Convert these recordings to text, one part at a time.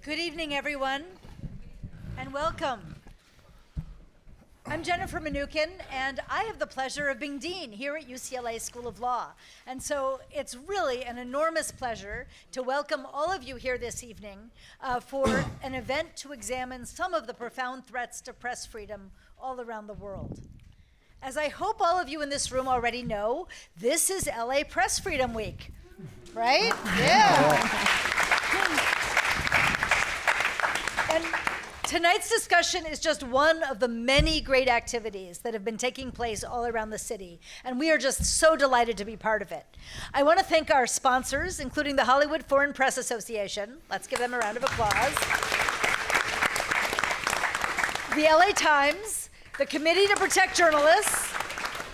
Good evening, everyone, and welcome. I'm Jennifer Mnookin, and I have the pleasure of being dean here at UCLA School of Law. And so it's really an enormous pleasure to welcome all of you here this evening for an event to examine some of the profound threats to press freedom all around the world. As I hope all of you in this room already know, this is LA Press Freedom Week, right? Yeah. And tonight's discussion is just one of the many great activities that have been taking place all around the city, and we are just so delighted to be part of it. I want to thank our sponsors, including the Hollywood Foreign Press Association. Let's give them a round of applause. The LA Times, the Committee to Protect Journalists.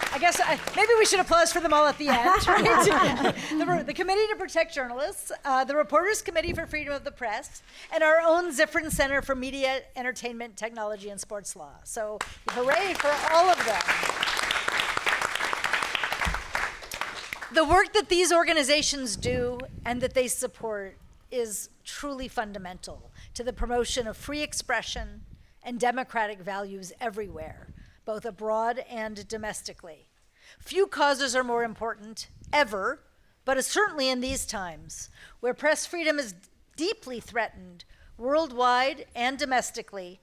I guess maybe we should applause for them all at the end, right? The Committee to Protect Journalists, the Reporters Committee for Freedom of the Press, and our own Zifrin Center for Media, Entertainment, Technology, and Sports Law. So hooray for all of them. The work that these organizations do and that they support is truly fundamental to the promotion of free expression and democratic values everywhere, both abroad and domestically. Few causes are more important, ever, but certainly in these times, where press freedom is deeply threatened worldwide and domestically,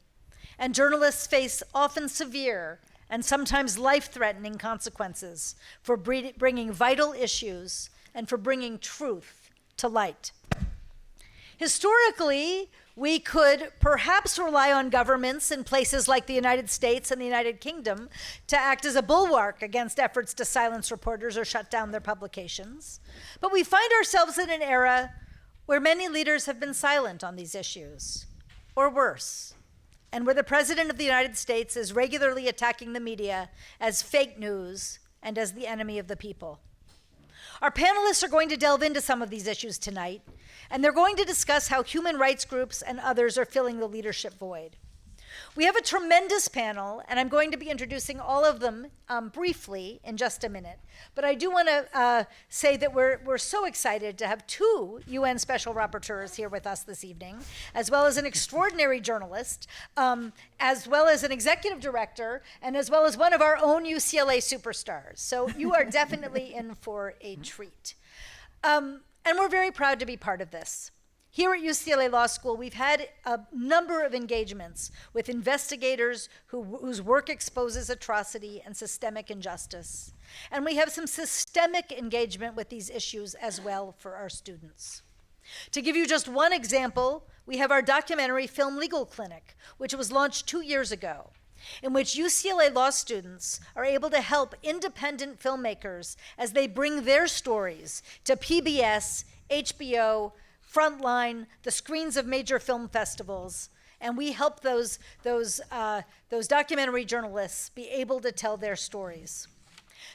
and journalists face often severe and sometimes life-threatening consequences for bringing vital issues and for bringing truth to light. Historically, we could perhaps rely on governments in places like the United States and the United Kingdom to act as a bulwark against efforts to silence reporters or shut down their publications. But we find ourselves in an era where many leaders have been silent on these issues, or worse, and where the President of the United States is regularly attacking the media as fake news and as the enemy of the people. Our panelists are going to delve into some of these issues tonight, and they're going to discuss how human rights groups and others are filling the leadership void. We have a tremendous panel, and I'm going to be introducing all of them briefly in just a minute. But I do want to say that we're so excited to have two UN Special Rapporteurs here with us this evening, as well as an extraordinary journalist, as well as an executive director, and as well as one of our own UCLA superstars. So you are definitely in for a treat. And we're very proud to be part of this. Here at UCLA Law School, we've had a number of engagements with investigators whose work exposes atrocity and systemic injustice. And we have some systemic engagement with these issues as well for our students. To give you just one example, we have our documentary Film Legal Clinic, which was launched 2 years ago, in which UCLA law students are able to help independent filmmakers as they bring their stories to PBS, HBO, Frontline, the screens of major film festivals, and we help those documentary journalists be able to tell their stories.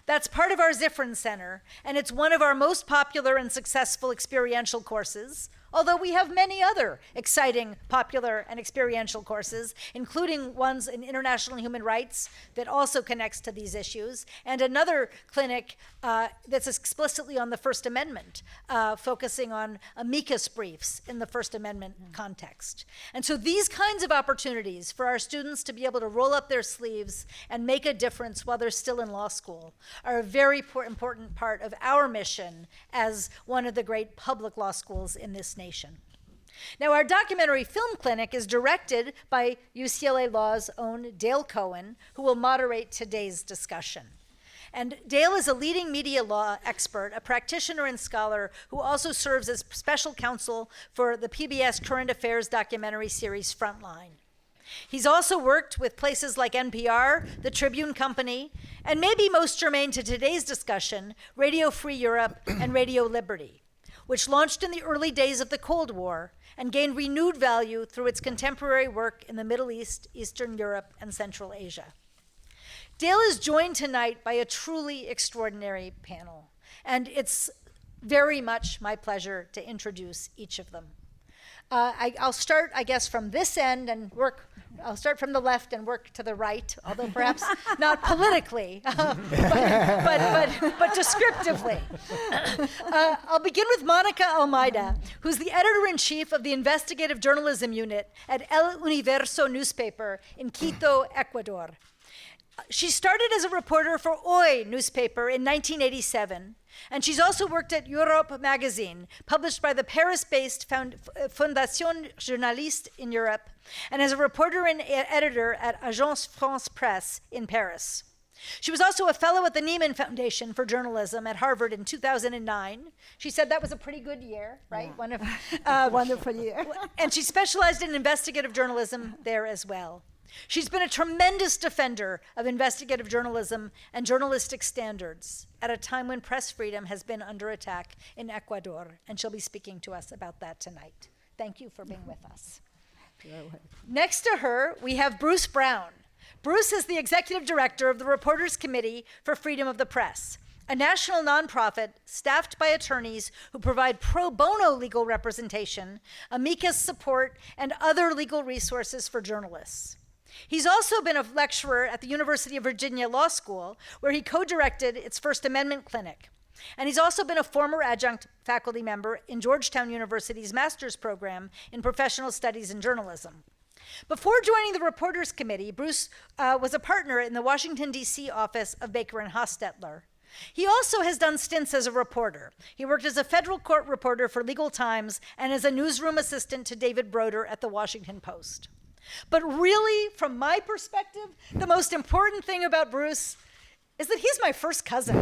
That's part of our Zifrin Center, and it's one of our most popular and successful experiential courses, although we have many other exciting, popular, and experiential courses, including ones in international human rights that also connects to these issues, and another clinic that's explicitly on the First Amendment, focusing on amicus briefs in the First Amendment context. And so these kinds of opportunities for our students to be able to roll up their sleeves and make a difference while they're still in law school are a very important part of our mission as one of the great public law schools in this nation. Now, our documentary film clinic is directed by UCLA Law's own Dale Cohen, who will moderate today's discussion. And Dale is a leading media law expert, a practitioner and scholar who also serves as special counsel for the PBS Current Affairs documentary series Frontline. He's also worked with places like NPR, the Tribune Company, and maybe most germane to today's discussion, Radio Free Europe and Radio Liberty, which launched in the early days of the Cold War and gained renewed value through its contemporary work in the Middle East, Eastern Europe, and Central Asia. Dale is joined tonight by a truly extraordinary panel, and it's very much my pleasure to introduce each of them. I'll start, I guess, from this end and work. I'll start from the left and work to the right, although perhaps not politically, but descriptively. I'll begin with Monica Almeida, who's the editor-in-chief of the investigative journalism unit at El Universo newspaper in Quito, Ecuador. She started as a reporter for Hoy newspaper in 1987, and she's also worked at Europe magazine, published by the Paris-based Fondation Journaliste in Europe, and as a reporter and editor at Agence France Presse in Paris. She was also a fellow at the Nieman Foundation for Journalism at Harvard in 2009. She said that was a pretty good year, right? Yeah. Wonderful year. And she specialized in investigative journalism there as well. She's been a tremendous defender of investigative journalism and journalistic standards at a time when press freedom has been under attack in Ecuador, and she'll be speaking to us about that tonight. Thank you for being with us. Next to her, we have Bruce Brown. Bruce is the executive director of the Reporters Committee for Freedom of the Press, a national nonprofit staffed by attorneys who provide pro bono legal representation, amicus support, and other legal resources for journalists. He's also been a lecturer at the University of Virginia Law School, where he co-directed its First Amendment clinic. And he's also been a former adjunct faculty member in Georgetown University's master's program in professional studies and journalism. Before joining the Reporters Committee, Bruce was a partner in the Washington, D.C. office of Baker and Hostetler. He also has done stints as a reporter. He worked as a federal court reporter for Legal Times and as a newsroom assistant to David Broder at the Washington Post. But really, from my perspective, the most important thing about Bruce is that he's my first cousin.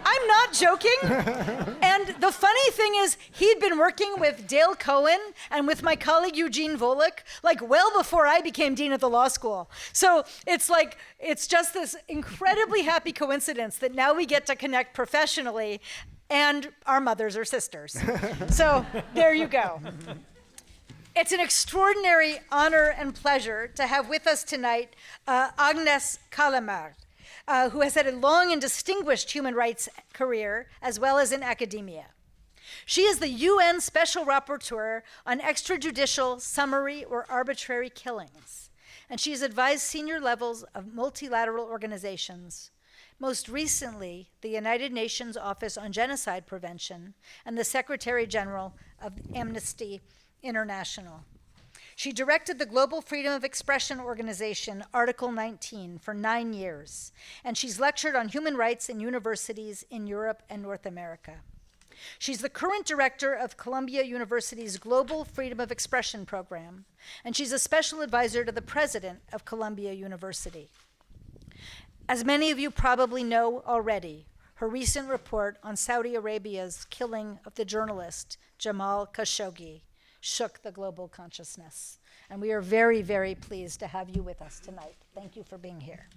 I'm not joking. And the funny thing is, he'd been working with Dale Cohen and with my colleague Eugene Volokh, like well before I became dean of the law school. So it's just this incredibly happy coincidence that now we get to connect professionally, and our mothers are sisters. So there you go. It's an extraordinary honor and pleasure to have with us tonight Agnes Callamard, who has had a long and distinguished human rights career, as well as in academia. She is the UN Special Rapporteur on extrajudicial, summary, or arbitrary killings, and she has advised senior levels of multilateral organizations, most recently the United Nations Office on Genocide Prevention and the Secretary General of Amnesty International. She directed the Global Freedom of Expression Organization, Article 19, for 9 years, and she's lectured on human rights in universities in Europe and North America. She's the current director of Columbia University's Global Freedom of Expression program, and she's a special advisor to the president of Columbia University. As many of you probably know already, her recent report on Saudi Arabia's killing of the journalist Jamal Khashoggi shook the global consciousness. And we are very, very pleased to have you with us tonight. Thank you for being here.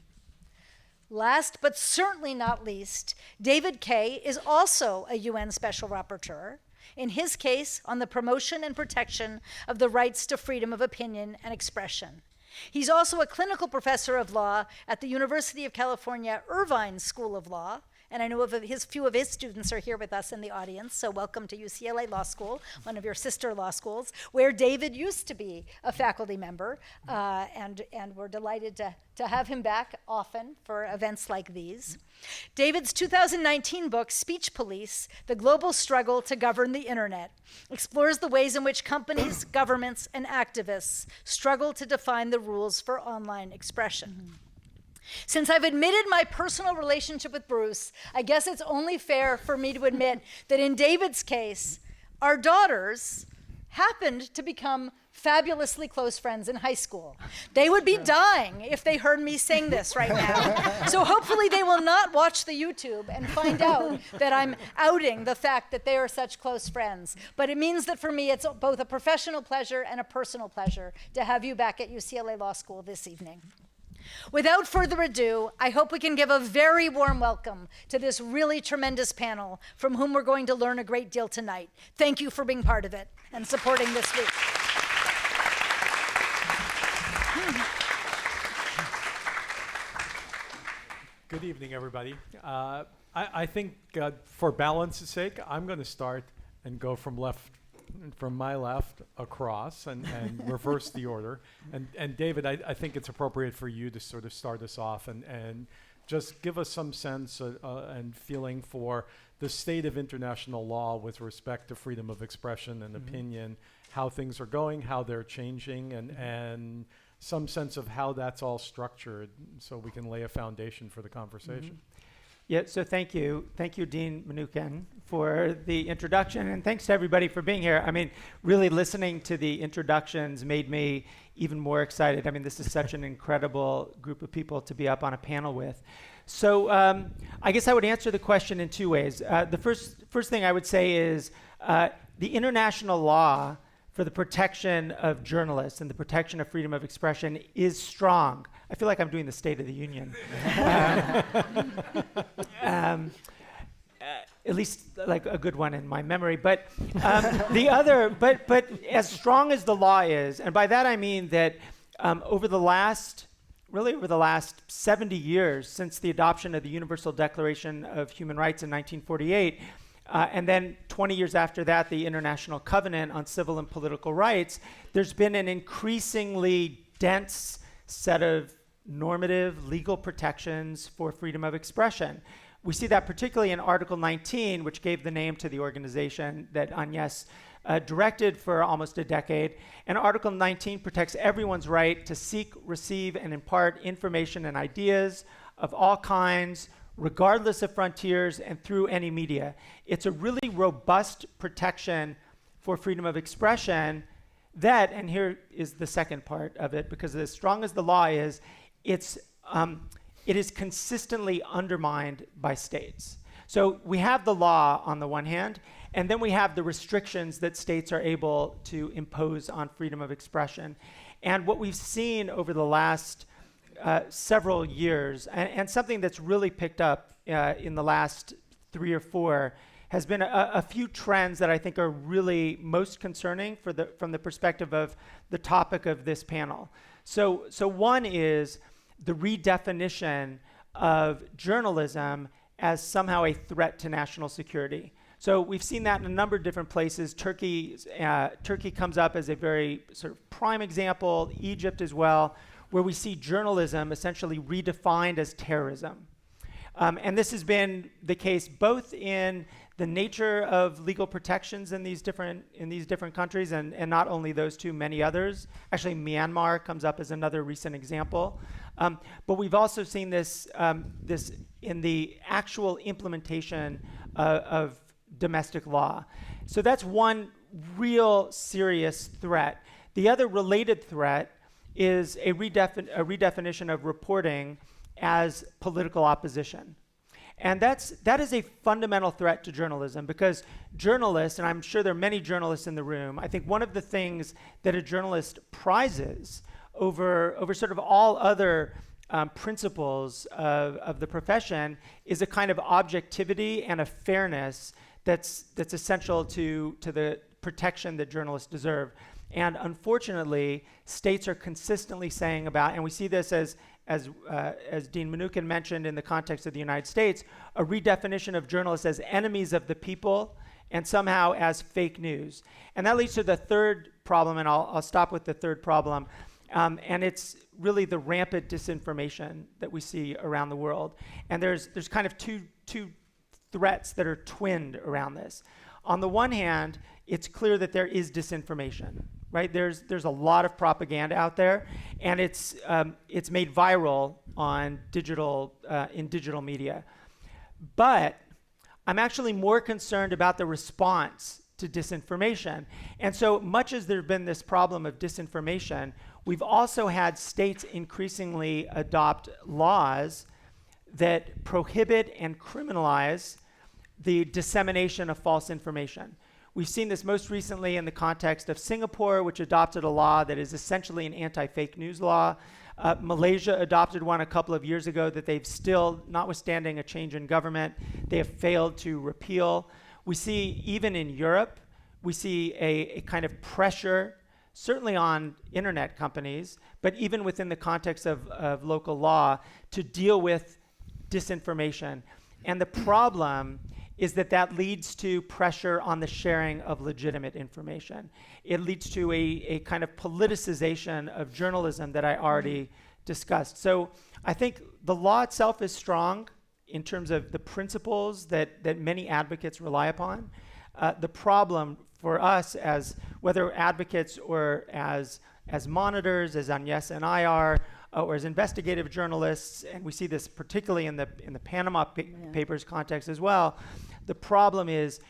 Last, but certainly not least, David Kaye is also a UN Special Rapporteur, in his case on the promotion and protection of the rights to freedom of opinion and expression. He's also a clinical professor of law at the University of California Irvine School of Law, and I know few of his students are here with us in the audience, so welcome to UCLA Law School, one of your sister law schools, where David used to be a faculty member, and we're delighted to have him back often for events like these. David's 2019 book, Speech Police: The Global Struggle to Govern the Internet, explores the ways in which companies, governments, and activists struggle to define the rules for online expression. Since I've admitted my personal relationship with Bruce, I guess it's only fair for me to admit that in David's case, our daughters happened to become fabulously close friends in high school. They would be dying if they heard me sing this right now. So hopefully they will not watch the YouTube and find out that I'm outing the fact that they are such close friends. But it means that for me, it's both a professional pleasure and a personal pleasure to have you back at UCLA Law School this evening. Without further ado, I hope we can give a very warm welcome to this really tremendous panel from whom we're going to learn a great deal tonight. Thank you for being part of it and supporting this week. Good evening, everybody. I think for balance's sake, I'm going to start and go from left from my left across and reverse the order. And David, I think it's appropriate for you to sort of start us off and just give us some sense and feeling for the state of international law with respect to freedom of expression and opinion, how things are going, how they're changing, and some sense of how that's all structured so we can lay a foundation for the conversation. Yeah, so thank you, Dean Mnookin, for the introduction, and thanks to everybody for being here. I mean, really listening to the introductions made me even more excited. I mean, this is such an incredible group of people to be up on a panel with. So I guess I would answer the question in two ways. The first thing I would say is the international law for the protection of journalists and the protection of freedom of expression is strong. I feel like I'm doing the State of the Union. At least like a good one in my memory. But but as strong as the law is, and by that I mean that over the last 70 years since the adoption of the Universal Declaration of Human Rights in 1948, and then 20 years after that, the International Covenant on Civil and Political Rights, there's been an increasingly dense set of normative legal protections for freedom of expression. We see that particularly in Article 19, which gave the name to the organization that Agnes directed for almost a decade. And Article 19 protects everyone's right to seek, receive, and impart information and ideas of all kinds, regardless of frontiers and through any media. It's a really robust protection for freedom of expression that, and here is the second part of it, because as strong as the law is, it is consistently undermined by states. So we have the law on the one hand, and then we have the restrictions that states are able to impose on freedom of expression. And what we've seen over the last several years, and something that's really picked up in the last 3 or 4, has been a few trends that I think are really most concerning from the perspective of the topic of this panel. So one is the redefinition of journalism as somehow a threat to national security. So we've seen that in a number of different places. Turkey comes up as a very sort of prime example, Egypt as well, where we see journalism essentially redefined as terrorism. And this has been the case both in the nature of legal protections in these different countries, and not only those two, many others. Actually, Myanmar comes up as another recent example. But we've also seen this in the actual implementation of domestic law. So that's one real serious threat. The other related threat is a redefinition of reporting as political opposition. And that is a fundamental threat to journalism, because journalists, and I'm sure there are many journalists in the room, I think one of the things that a journalist prizes over sort of all other principles of the profession is a kind of objectivity and a fairness that's essential to the protection that journalists deserve. And unfortunately, states are consistently saying about, and we see this as Dean Mnookin mentioned in the context of the United States, a redefinition of journalists as enemies of the people and somehow as fake news. And that leads to the third problem, and I'll stop with the third problem, and it's really the rampant disinformation that we see around the world. And there's kind of two threats that are twinned around this. On the one hand, it's clear that there is disinformation, right? There's a lot of propaganda out there, and it's made viral on in digital media. But I'm actually more concerned about the response to disinformation. And so much as there's been this problem of disinformation, we've also had states increasingly adopt laws that prohibit and criminalize the dissemination of false information. We've seen this most recently in the context of Singapore, which adopted a law that is essentially an anti-fake news law. Malaysia adopted one a couple of years ago that they've still, notwithstanding a change in government, they have failed to repeal. We see, even in Europe, we see a kind of pressure, certainly on internet companies, but even within the context of local law, to deal with disinformation. And the problem is that leads to pressure on the sharing of legitimate information. It leads to a kind of politicization of journalism that I already discussed. So I think the law itself is strong in terms of the principles that many advocates rely upon. The problem for us, as whether advocates or as monitors, as Agnes and I are, or as investigative journalists, and we see this particularly in the Panama Papers context as well, the problem is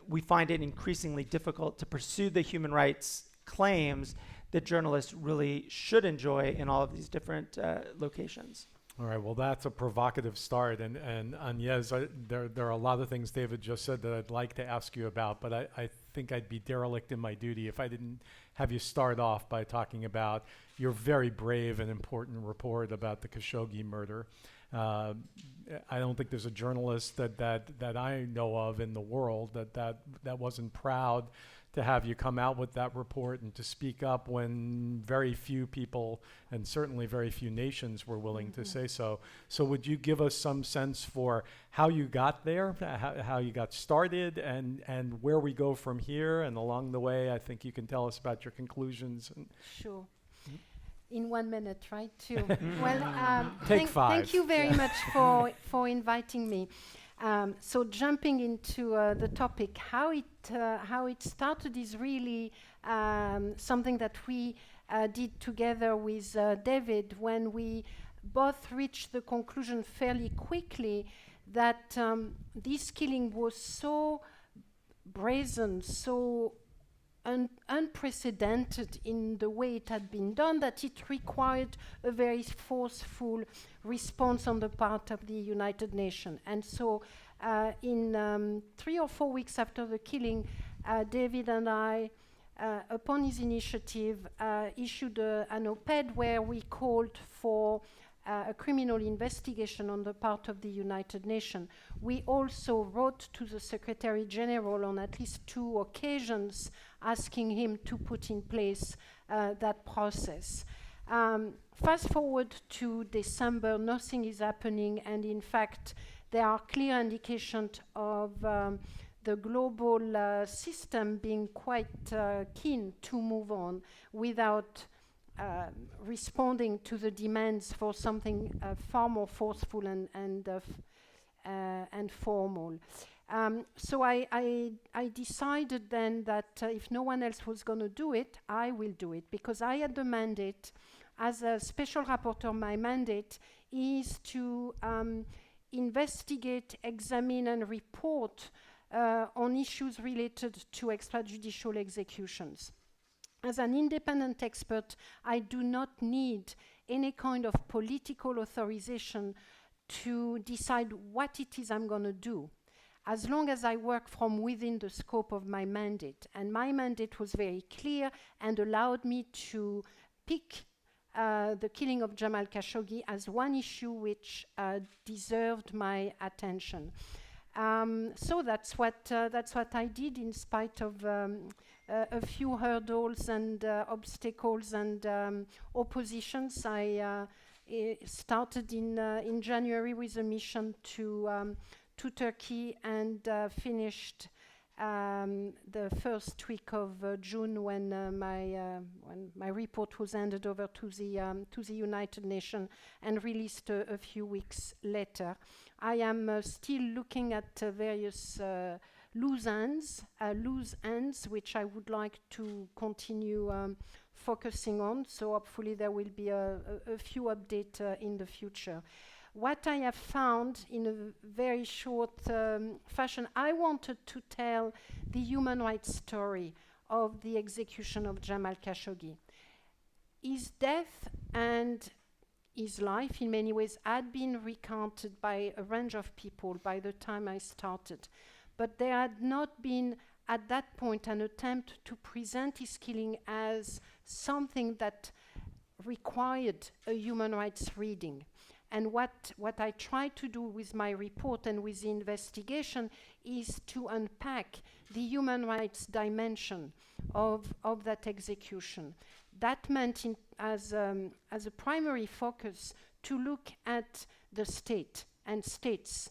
we find it increasingly difficult to pursue the human rights claims that journalists really should enjoy in all of these different locations. All right, well, that's a provocative start. And Agnes, there are a lot of things David just said that I'd like to ask you about, but I think I'd be derelict in my duty if I didn't have you start off by talking about your very brave and important report about the Khashoggi murder. I don't think there's a journalist that I know of in the world that wasn't proud to have you come out with that report and to speak up when very few people and certainly very few nations were willing to say so. So would you give us some sense for how you got there, how you got started, and where we go from here? And along the way, I think you can tell us about your conclusions. Sure. In 1 minute, right? Well, Take 5. Thank you very much for inviting me. So jumping into the topic, how it started is really something that we did together with David when we both reached the conclusion fairly quickly that this killing was so brazen, so unprecedented in the way it had been done, that it required a very forceful response on the part of the United Nations. And so in 3 or 4 weeks after the killing, David and I, upon his initiative, issued an op-ed where we called for a criminal investigation on the part of the United Nations. We also wrote to the Secretary General on at least 2 occasions asking him to put in place that process. Fast forward to December, nothing is happening, and in fact, there are clear indications of the global system being quite keen to move on without responding to the demands for something far more forceful and formal. So I decided then that if no one else was going to do it, I will do it, because I had the mandate. As a special rapporteur, my mandate is to investigate, examine, and report on issues related to extrajudicial executions. As an independent expert, I do not need any kind of political authorization to decide what it is I'm going to do, as long as I work from within the scope of my mandate. And my mandate was very clear and allowed me to pick the killing of Jamal Khashoggi as one issue which deserved my attention. So that's what I did, in spite of a few hurdles and obstacles and oppositions. I started in January with a mission to Turkey and finished the first week of June when my report was handed over to the United Nations and released a few weeks later. I am still looking at various loose ends, which I would like to continue focusing on. So hopefully there will be a few updates in the future. What I have found in a very short fashion, I wanted to tell the human rights story of the execution of Jamal Khashoggi. His death and his life, in many ways, had been recounted by a range of people by the time I started. But there had not been, at that point, an attempt to present his killing as something that required a human rights reading. And what I try to do with my report and with the investigation is to unpack the human rights dimension of that execution. That meant, as a primary focus, to look at the state and states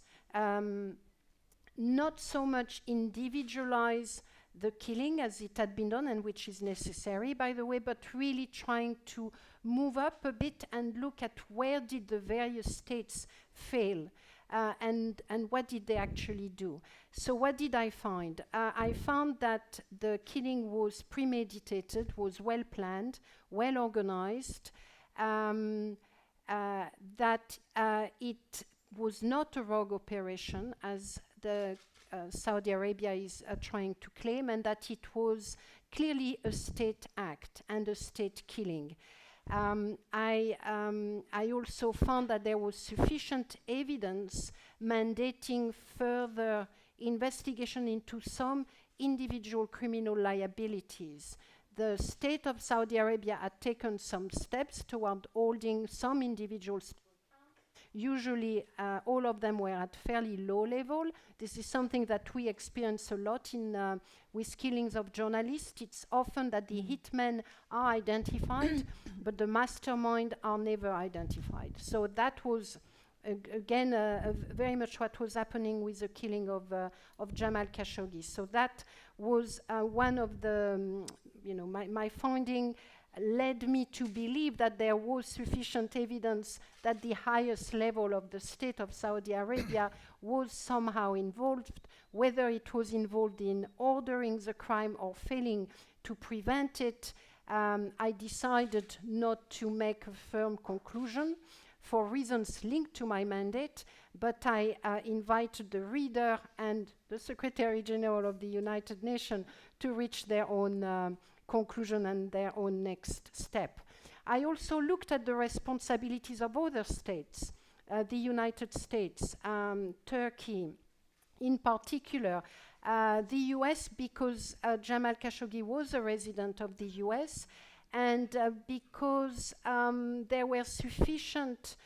not so much individualize the killing as it had been done, and which is necessary, by the way, but really trying to move up a bit and look at where did the various states fail, and what did they actually do. So what did I find? I found that the killing was premeditated, was well planned, well organized, that it was not a rogue operation, as the Saudi Arabia is trying to claim, and that it was clearly a state act and a state killing. I also found that there was sufficient evidence mandating further investigation into some individual criminal liabilities. The state of Saudi Arabia had taken some steps toward holding some individuals. Usually, all of them were at fairly low level. This is something that we experience a lot in with killings of journalists. It's often that the hitmen are identified, but the mastermind are never identified. So that was, again, very much what was happening with the killing of Jamal Khashoggi. So that was one of the, my finding led me to believe that there was sufficient evidence that the highest level of the state of Saudi Arabia was somehow involved, whether it was involved in ordering the crime or failing to prevent it. I decided not to make a firm conclusion for reasons linked to my mandate, but I invited the reader and the Secretary General of the United Nations to reach their own conclusion and their own next step. I also looked at the responsibilities of other states, the United States, Turkey, in particular, the US, because Jamal Khashoggi was a resident of the US, and because there were sufficient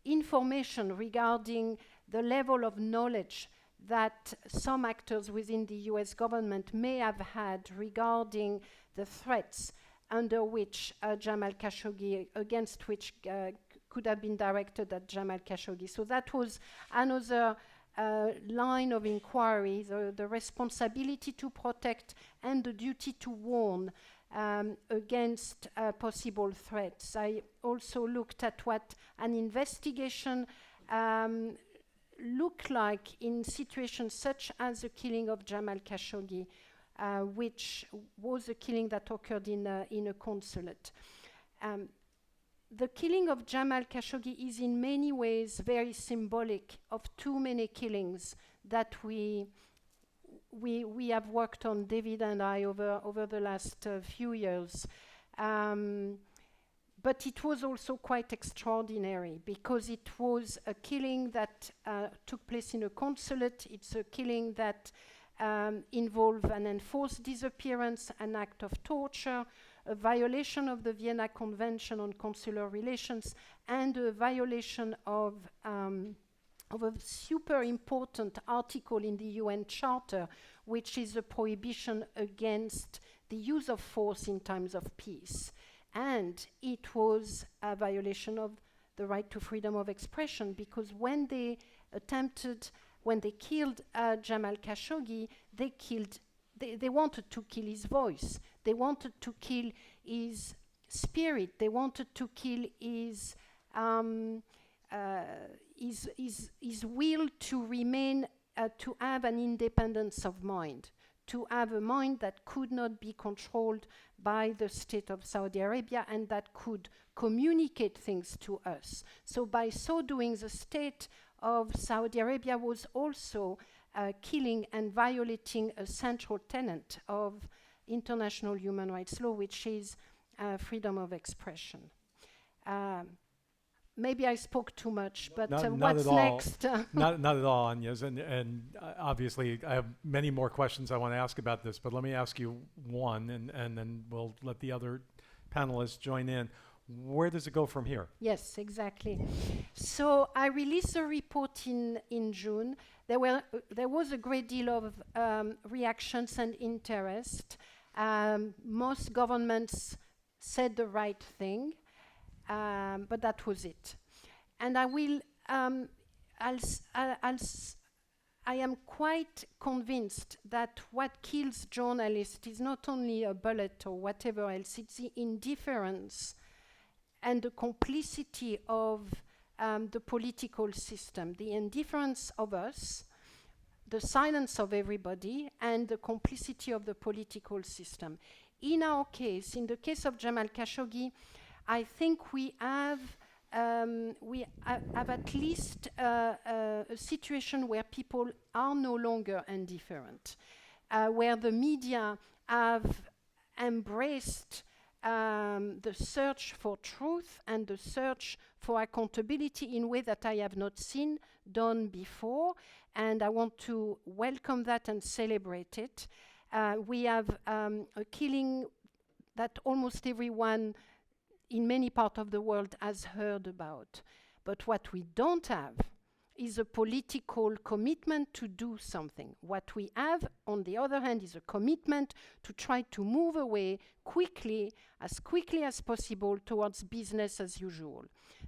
information regarding the level of knowledge that some actors within the US government may have had regarding the threats under which Jamal Khashoggi, against which could have been directed at Jamal Khashoggi. So that was another line of inquiry, the responsibility to protect and the duty to warn against possible threats. I also looked at what an investigation look like in situations such as the killing of Jamal Khashoggi, which was a killing that occurred in a consulate. The killing of Jamal Khashoggi is in many ways very symbolic of too many killings that we have worked on, David and I, over the last few years. But it was also quite extraordinary because it was a killing that took place in a consulate. It's a killing that involved an enforced disappearance, an act of torture, a violation of the Vienna Convention on Consular Relations, and a violation of a super important article in the UN Charter, which is a prohibition against the use of force in times of peace. And it was a violation of the right to freedom of expression, because when they killed Jamal Khashoggi, they wanted to kill his voice. They wanted to kill his spirit. They wanted to kill his will to remain, to have an independence of mind, to have a mind that could not be controlled by the state of Saudi Arabia and that could communicate things to us. So by so doing, the state of Saudi Arabia was also killing and violating a central tenet of international human rights law, which is freedom of expression. Maybe I spoke too much, but what's next? Not at all, Agnes. And obviously, I have many more questions I want to ask about this, but let me ask you one, and then we'll let the other panelists join in. Where does it go from here? Yes, exactly. So I released a report in June. There was a great deal of reactions and interest. Most governments said the right thing. But that was it. And I will, I am quite convinced that what kills journalists is not only a bullet or whatever else, it's the indifference and the complicity of the political system, the indifference of us, the silence of everybody, and the complicity of the political system. In our case, in the case of Jamal Khashoggi, I think we have at least a situation where people are no longer indifferent, where the media have embraced the search for truth and the search for accountability in a way that I have not seen done before, and I want to welcome that and celebrate it. We have a killing that almost everyone in many parts of the world has heard about. But what we don't have is a political commitment to do something. What we have, on the other hand, is a commitment to try to move away quickly as possible, towards business as usual.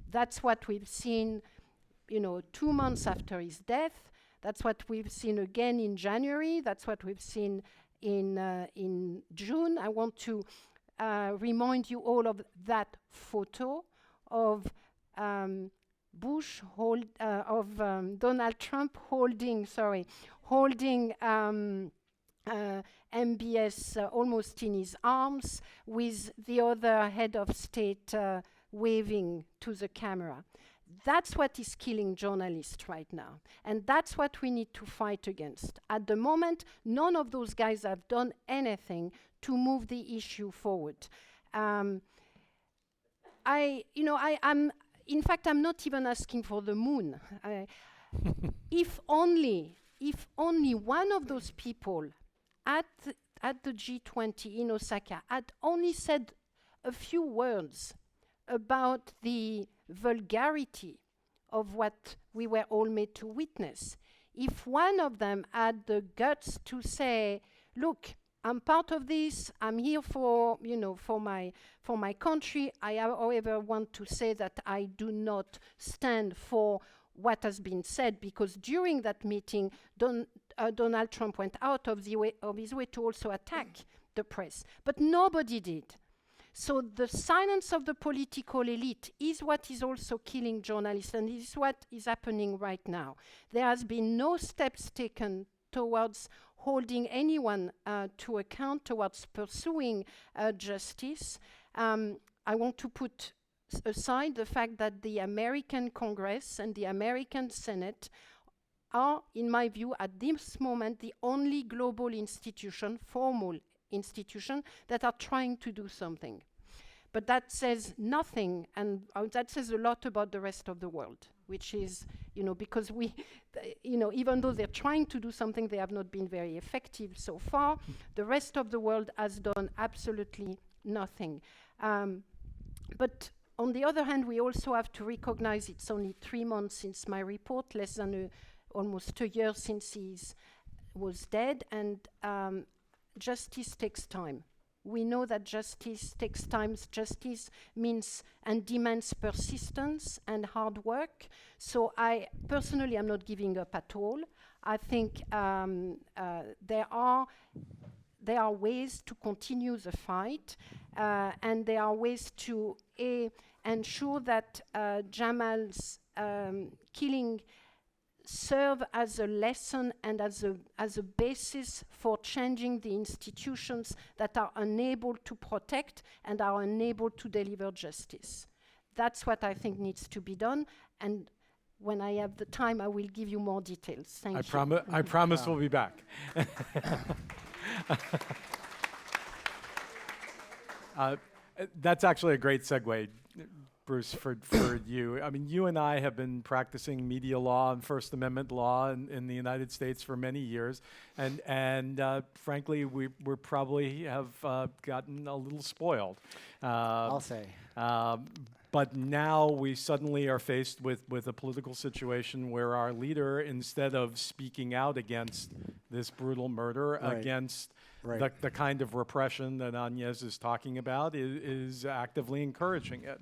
That's what we've seen, 2 months after his death. That's what we've seen again in January. That's what we've seen in June. I want to remind you all of that photo of Donald Trump holding MBS almost in his arms, with the other head of state waving to the camera. That's what is killing journalists right now. And that's what we need to fight against. At the moment, none of those guys have done anything to move the issue forward. In fact, I'm not even asking for the moon. If only one of those people at the G20 in Osaka had only said a few words about the vulgarity of what we were all made to witness. If one of them had the guts to say, look, I'm part of this, I'm here for my country. I, however, want to say that I do not stand for what has been said, because during that meeting, Donald Trump went out of his way to also attack the press. But nobody did. So the silence of the political elite is what is also killing journalists, and this is what is happening right now. There has been no steps taken towards holding anyone to account, towards pursuing justice. I want to put aside the fact that the American Congress and the American Senate are, in my view, at this moment, the only global institution, formal institution, that are trying to do something. But that says nothing, and that says a lot about the rest of the world, which is, because even though they're trying to do something, they have not been very effective so far. The rest of the world has done absolutely nothing. But on the other hand, we also have to recognize it's only 3 months since my report, less than almost 2 years since he was dead, and justice takes time. We know that justice takes time. Justice means and demands persistence and hard work. So I personally am not giving up at all. I think there are ways to continue the fight, and there are ways to ensure that Jamal's killing serve as a lesson and as a basis for changing the institutions that are unable to protect and are unable to deliver justice. That's what I think needs to be done, and when I have the time, I will give you more details. Thank you. I promise we'll be back. That's actually a great segue, Bruce, for you. I mean, you and I have been practicing media law and First Amendment law in the United States for many years, and frankly, we probably have gotten a little spoiled. I'll say. But now we suddenly are faced with a political situation where our leader, instead of speaking out against this brutal murder, against the kind of repression that Agnes is talking about, is actively encouraging it.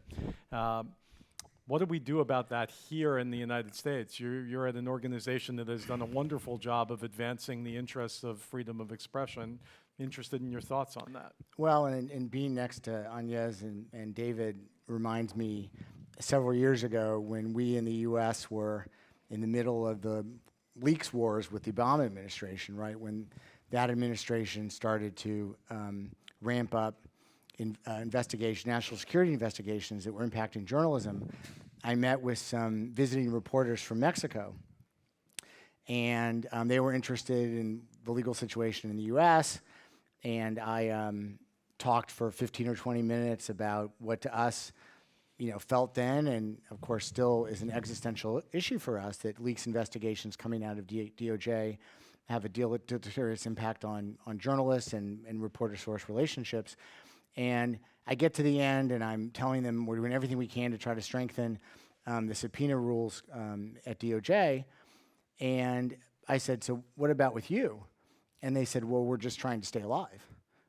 What do we do about that here in the United States? You're at an organization that has done a wonderful job of advancing the interests of freedom of expression. Interested in your thoughts on that. Well, and being next to Agnes and David reminds me several years ago when we in the U.S. were in the middle of the leaks wars with the Obama administration, right? When that administration started to ramp up national security investigations that were impacting journalism, I met with some visiting reporters from Mexico. And they were interested in the legal situation in the U.S., and I talked for 15 or 20 minutes about what to us, felt then, and of course still is an existential issue for us, that leaks investigations coming out of DOJ have a deleterious impact on journalists and reporter-source relationships. And I get to the end, and I'm telling them we're doing everything we can to try to strengthen the subpoena rules at DOJ. And I said, so what about with you? And they said, well, we're just trying to stay alive,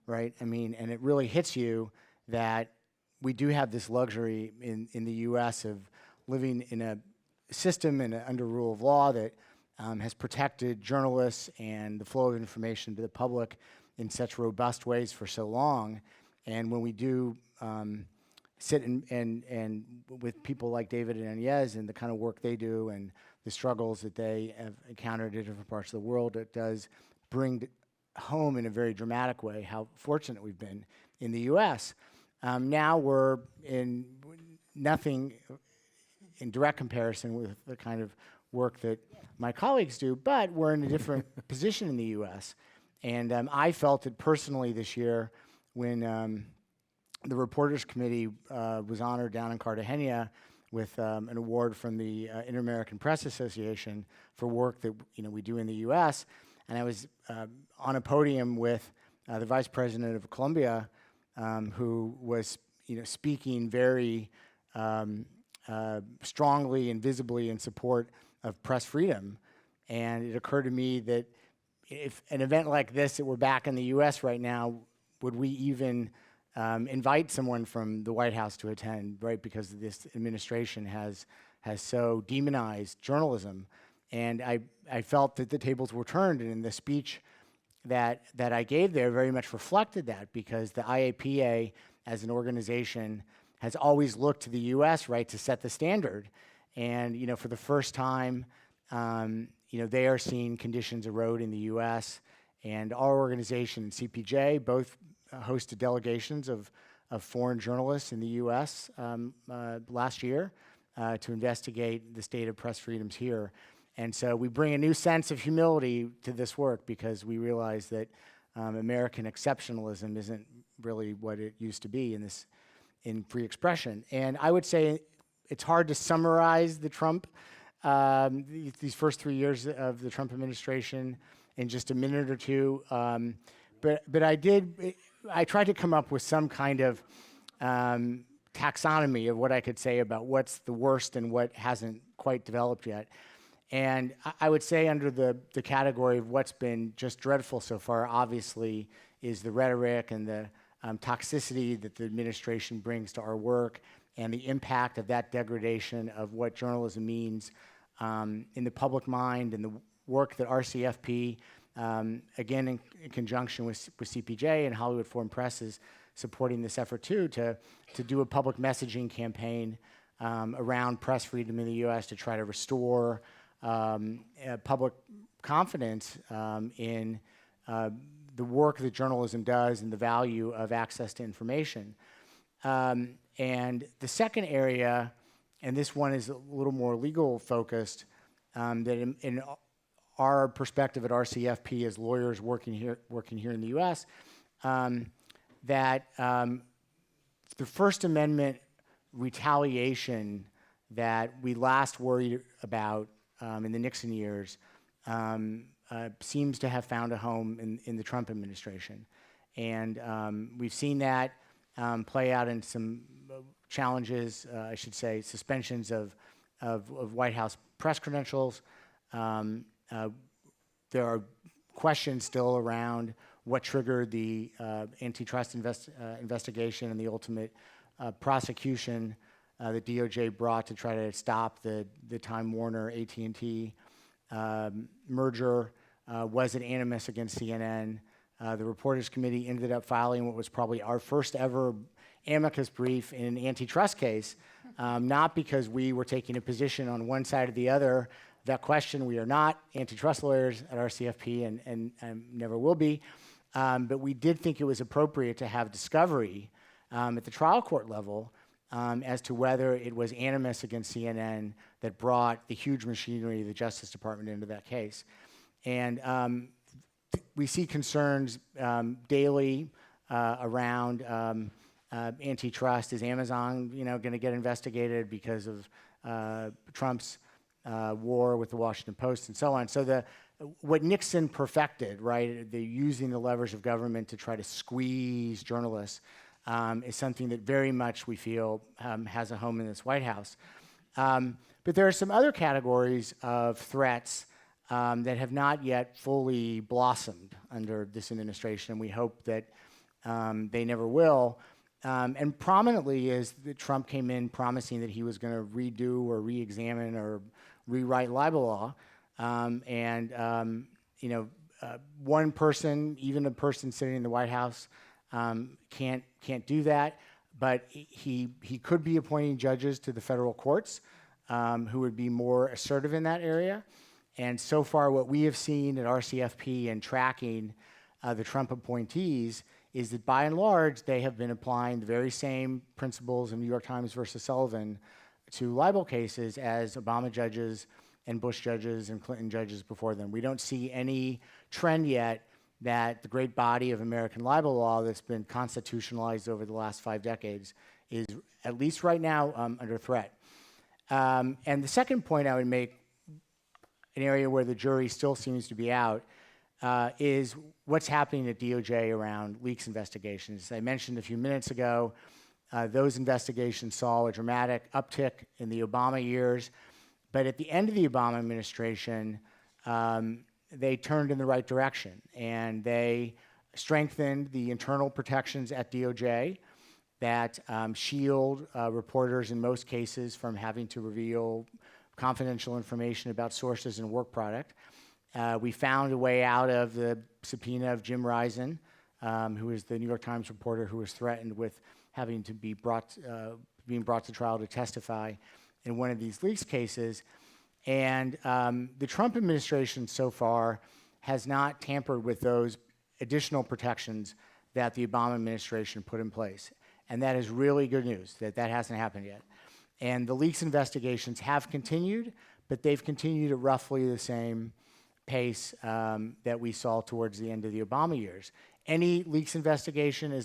right? I mean, and it really hits you that we do have this luxury in the U.S. of living in a system and under rule of law that has protected journalists and the flow of information to the public in such robust ways for so long. And when we do sit and with people like David and Agnes and the kind of work they do and the struggles that they have encountered in different parts of the world, it does bring home in a very dramatic way how fortunate we've been in the U.S. Now we're in nothing in direct comparison with the kind of work that my colleagues do, but we're in a different position in the U.S. And I felt it personally this year when the Reporters Committee was honored down in Cartagena with an award from the Inter-American Press Association for work that we do in the U.S. And I was on a podium with the Vice President of Colombia, who was speaking very strongly and visibly in support of press freedom. And it occurred to me that if an event like this that we're back in the U.S. right now, would we even invite someone from the White House to attend, right? Because this administration has so demonized journalism. And I felt that the tables were turned, and in the speech that I gave there very much reflected that, because the IAPA as an organization has always looked to the U.S., right, to set the standard. And, for the first time, they are seeing conditions erode in the U.S., and our organization, CPJ, both hosted delegations of foreign journalists in the U.S. Last year to investigate the state of press freedoms here. And so we bring a new sense of humility to this work, because we realize that American exceptionalism isn't really what it used to be in free expression. And I would say it's hard to summarize the Trump, these first 3 years of the Trump administration in just a minute or two. But I tried to come up with some kind of taxonomy of what I could say about what's the worst and what hasn't quite developed yet. And I would say under the category of what's been just dreadful so far, obviously, is the rhetoric and the toxicity that the administration brings to our work, and the impact of that degradation of what journalism means in the public mind, and the work that RCFP, again in conjunction with CPJ and Hollywood Foreign Press, is supporting this effort too, to do a public messaging campaign around press freedom in the U.S. to try to restore public confidence in the work that journalism does and the value of access to information. And the second area, and this one is a little more legal focused, that in our perspective at RCFP as lawyers working here in the U.S., that the First Amendment retaliation that we last worried about in the Nixon years seems to have found a home in the Trump administration. And we've seen that play out in some challenges, I should say, suspensions of White House press credentials. There are questions still around what triggered the antitrust investigation and the ultimate prosecution the DOJ brought to try to stop the Time Warner AT&T merger wasn't animus against CNN. The Reporters Committee ended up filing what was probably our first ever amicus brief in an antitrust case, not because we were taking a position on one side or the other. That question, we are not antitrust lawyers at RCFP and never will be, but we did think it was appropriate to have discovery at the trial court level as to whether it was animus against CNN that brought the huge machinery of the Justice Department into that case. And we see concerns daily around antitrust. Is Amazon, going to get investigated because of Trump's war with the Washington Post and so on? So what Nixon perfected, right, using the levers of government to try to squeeze journalists, is something that very much we feel has a home in this White House. But there are some other categories of threats that have not yet fully blossomed under this administration, and we hope that they never will. And prominently is that Trump came in promising that he was going to redo or re-examine or rewrite libel law. One person, even a person sitting in the White House, can't do that. But he could be appointing judges to the federal courts who would be more assertive in that area. And so far, what we have seen at RCFP and tracking the Trump appointees is that by and large, they have been applying the very same principles in New York Times versus Sullivan to libel cases as Obama judges and Bush judges and Clinton judges before them. We don't see any trend yet that the great body of American libel law that's been constitutionalized over the last 5 decades is, at least right now, under threat. And the second point I would make, an area where the jury still seems to be out, is what's happening at DOJ around leaks investigations. As I mentioned a few minutes ago, those investigations saw a dramatic uptick in the Obama years, but at the end of the Obama administration, they turned in the right direction, and they strengthened the internal protections at DOJ that shield reporters in most cases from having to reveal confidential information about sources and work product. We found a way out of the subpoena of Jim Risen, who is the New York Times reporter who was threatened with having to be being brought to trial to testify in one of these leaks cases. And the Trump administration so far has not tampered with those additional protections that the Obama administration put in place. And that is really good news, that hasn't happened yet. And the leaks investigations have continued, but they've continued at roughly the same pace that we saw towards the end of the Obama years. Any leaks investigation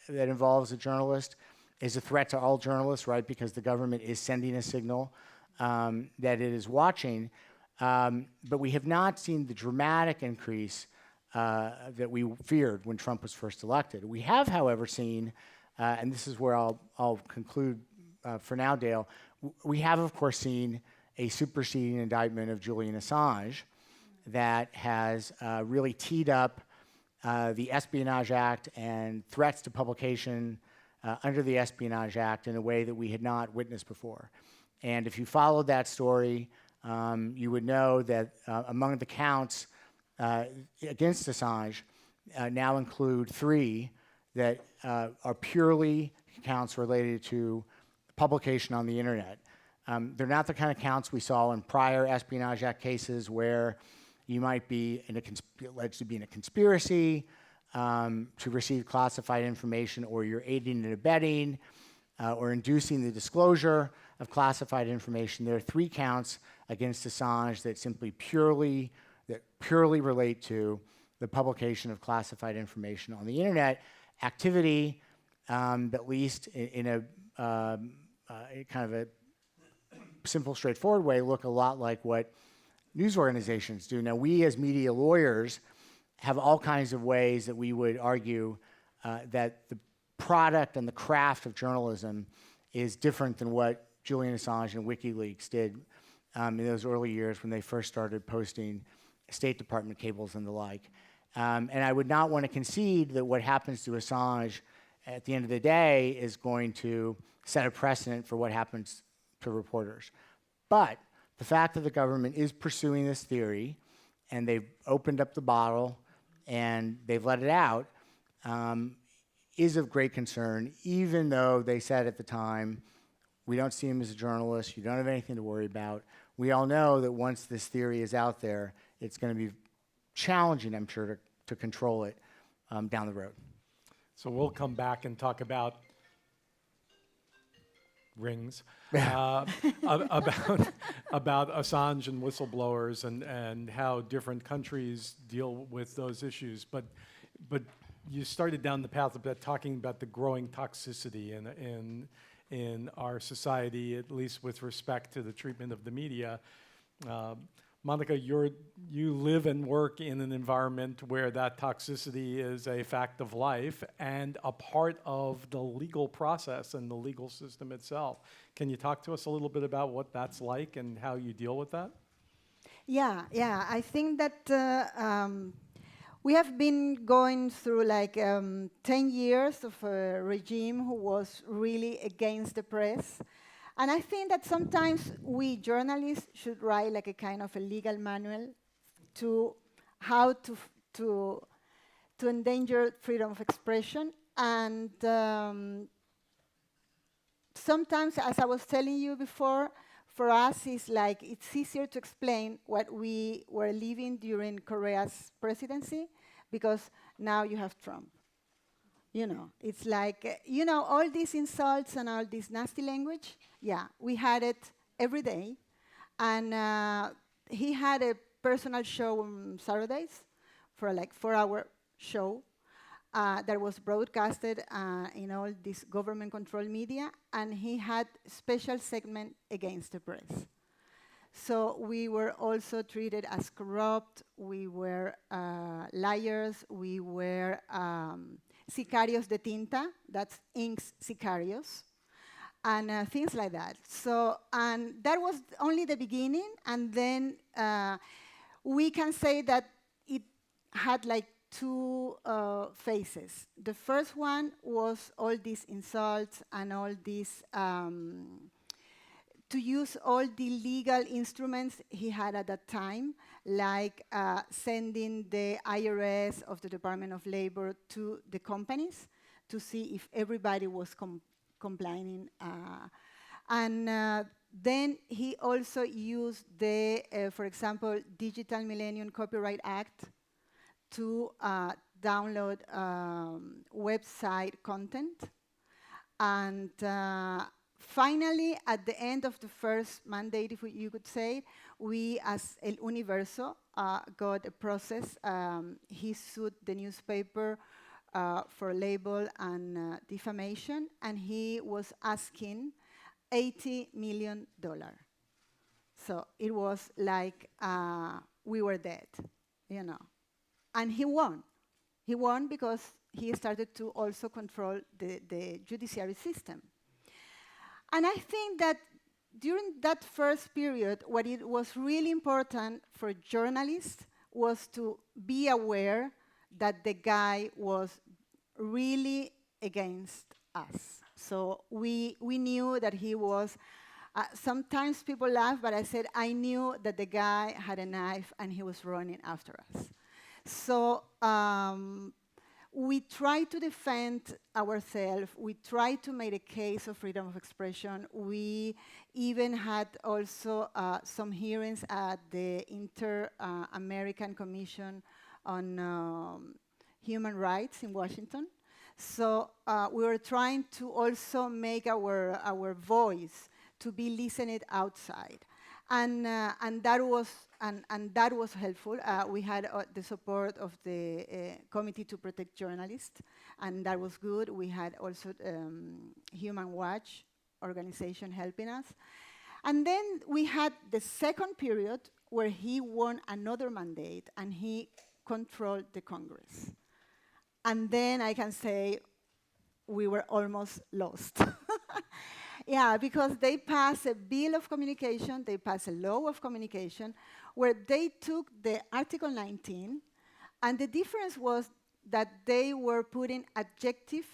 that involves a journalist is a threat to all journalists, right? Because the government is sending a signal that it is watching. But we have not seen the dramatic increase that we feared when Trump was first elected. We have, however, seen, and this is where I'll conclude for now, Dale, we have, of course, seen a superseding indictment of Julian Assange that has really teed up the Espionage Act and threats to publication under the Espionage Act in a way that we had not witnessed before. And if you followed that story, you would know that among the counts against Assange now include 3 that are purely counts related to publication on the internet. They're not the kind of counts we saw in prior Espionage Act cases where you might be alleged to be in a conspiracy to receive classified information, or you're aiding and abetting or inducing the disclosure of classified information. There are 3 counts against Assange that simply purely relate to the publication of classified information on the internet, activity at least in a kind of a simple, straightforward way, look a lot like what news organizations do. Now, we as media lawyers have all kinds of ways that we would argue that the product and the craft of journalism is different than what Julian Assange and WikiLeaks did in those early years when they first started posting State Department cables and the like. And I would not want to concede that what happens to Assange at the end of the day, is going to set a precedent for what happens to reporters. But the fact that the government is pursuing this theory, and they've opened up the bottle, and they've let it out, is of great concern, even though they said at the time, we don't see him as a journalist, you don't have anything to worry about. We all know that once this theory is out there, it's going to be challenging, I'm sure, to control it down the road. So we'll come back and talk about rings, about Assange and whistleblowers and how different countries deal with those issues. But you started down the path of that, talking about the growing toxicity in our society, at least with respect to the treatment of the media. Monica, you live and work in an environment where that toxicity is a fact of life and a part of the legal process and the legal system itself. Can you talk to us a little bit about what that's like and how you deal with that? Yeah. I think that we have been going through like 10 years of a regime who was really against the press. And I think that sometimes we journalists should write like a kind of a legal manual to how to endanger freedom of expression. And sometimes, as I was telling you before, for us it's like it's easier to explain what we were living during Korea's presidency, because now you have Trump. You know, it's like, all these insults and all this nasty language, yeah, we had it every day. And he had a personal show on Saturdays for like 4-hour show that was broadcasted in all this government-controlled media, and he had special segment against the press. So we were also treated as corrupt, we were liars, we were sicarios de tinta, that's inks sicarios, and things like that. So, and that was only the beginning, and then we can say that it had like two phases. The first one was all these insults and all these, to use all the legal instruments he had at that time, like sending the IRS of the Department of Labor to the companies to see if everybody was complying. And then he also used the, for example, Digital Millennium Copyright Act to download website content. And finally, at the end of the first mandate, if you could say, we, as El Universo, got a process. He sued the newspaper for libel and defamation, and he was asking $80 million. So it was like we were dead, And he won. He won because he started to also control the judiciary system. And I think that during that first period, what it was really important for journalists was to be aware that the guy was really against us. So we knew that he was, sometimes people laugh, but I said, I knew that the guy had a knife and he was running after us. So we try to defend ourselves. We try to make a case of freedom of expression. We even had also some hearings at the Inter-American Commission on Human Rights in Washington. So we were trying to also make our voice to be listened outside. And that was helpful. We had the support of the Committee to Protect Journalists, and that was good. We had also Human Watch organization helping us. And then we had the second period where he won another mandate, and he controlled the Congress. And then I can say we were almost lost. Yeah, because they passed a bill of communication, they passed a law of communication, where they took the Article 19, and the difference was that they were putting adjective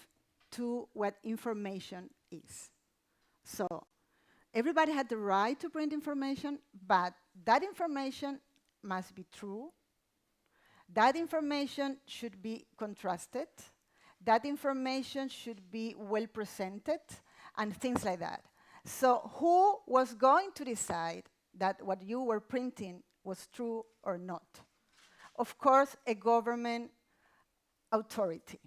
to what information is. So everybody had the right to print information, but that information must be true. That information should be contrasted. That information should be well presented, and things like that. So who was going to decide that what you were printing was true or not? Of course, a government authority.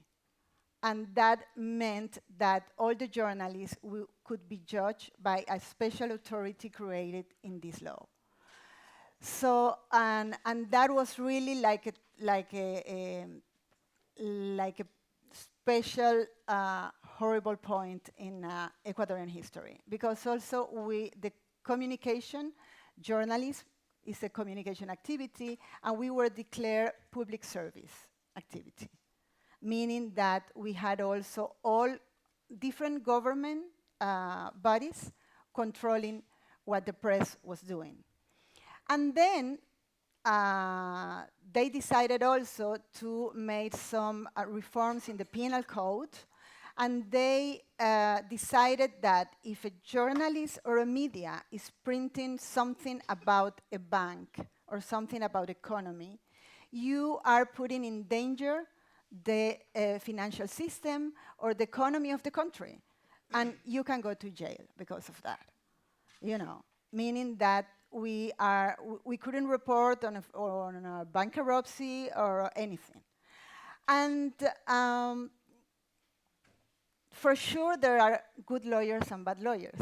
And that meant that all the journalists could be judged by a special authority created in this law. So, and that was really like a special horrible point in Ecuadorian history, because also the communication, journalism is a communication activity, and we were declared public service activity, meaning that we had also all different government bodies controlling what the press was doing. And then they decided also to make some reforms in the penal code, and they decided that if a journalist or a media is printing something about a bank or something about economy, you are putting in danger the financial system or the economy of the country, and you can go to jail because of that. You know, meaning that we couldn't report on a bankruptcy or anything. And for sure, there are good lawyers and bad lawyers.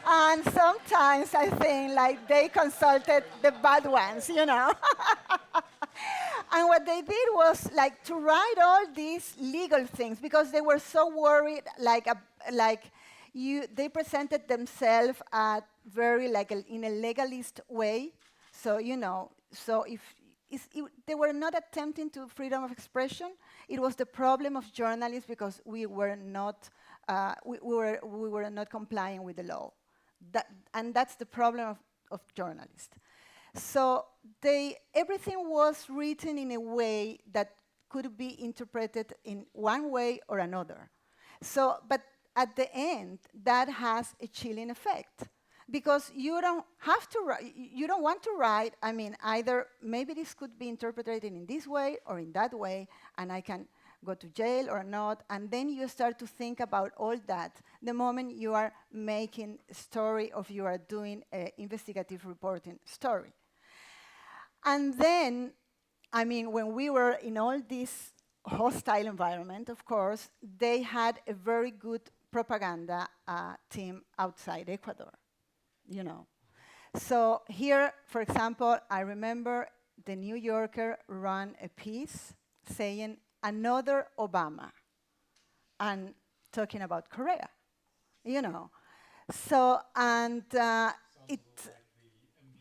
And sometimes I think like they consulted the bad ones, you know. And what they did was like to write all these legal things, because they were so worried, they presented themselves very in a legalist way. So, you know, so they were not attempting to freedom of expression. It was the problem of journalists, because we were not complying with the law. And that's the problem of journalists. So everything was written in a way that could be interpreted in one way or another. So, but at the end, that has a chilling effect, because you don't have to write, you don't want to write, I mean, either maybe this could be interpreted in this way or in that way, and I can go to jail or not, and then you start to think about all that the moment you are making a story, or you are doing an investigative reporting story. And then, I mean, when we were in all this hostile environment, of course, they had a very good propaganda team outside Ecuador, you know. So here, for example, I remember the New Yorker ran a piece saying, "Another Obama," and talking about Korea, you know. So, and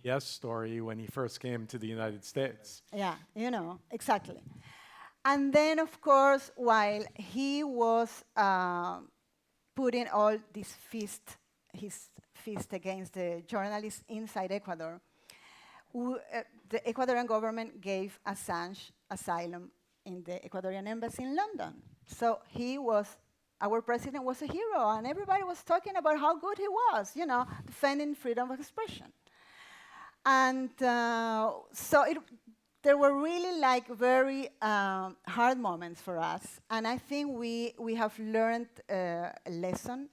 Yes, story when he first came to the United States. yeah, you know, exactly. And then, of course, while he was putting all his fist against the journalists inside Ecuador, the Ecuadorian government gave Assange asylum in the Ecuadorian embassy in London. So our president was a hero, and everybody was talking about how good he was, you know, defending freedom of expression. And so there were really like very hard moments for us. And I think we have learned a lesson.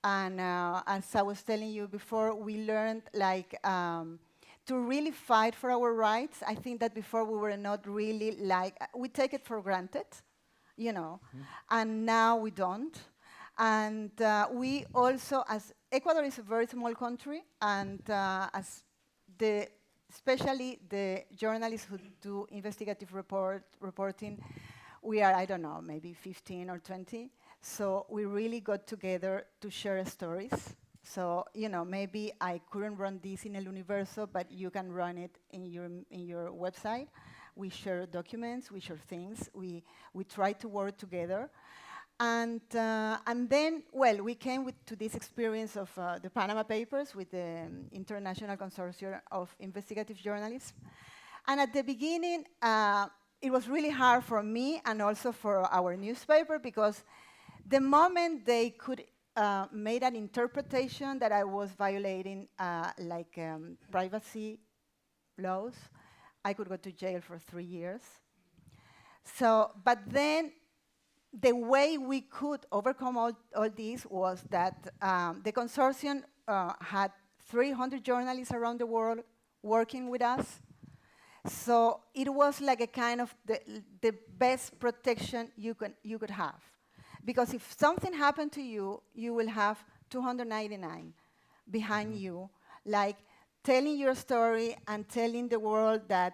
And as I was telling you before, we learned like to really fight for our rights. I think that before we were not really like, we take it for granted, you know, and now we don't. And we also, as Ecuador is a very small country, and especially the journalists who do investigative reporting, we are, I don't know, maybe 15 or 20. So we really got together to share stories. So, you know, maybe I couldn't run this in El Universo, but you can run it in your website. We share documents, we share things, we try to work together. And then, well, we came to this experience of the Panama Papers with the International Consortium of Investigative Journalism. And at the beginning, it was really hard for me and also for our newspaper, because the moment they could made an interpretation that I was violating privacy laws, I could go to jail for 3 years. So, but then the way we could overcome all this was that the consortium had 300 journalists around the world working with us. So it was like a kind of the best protection you could have. Because if something happened to you, you will have 299 behind you, like telling your story and telling the world that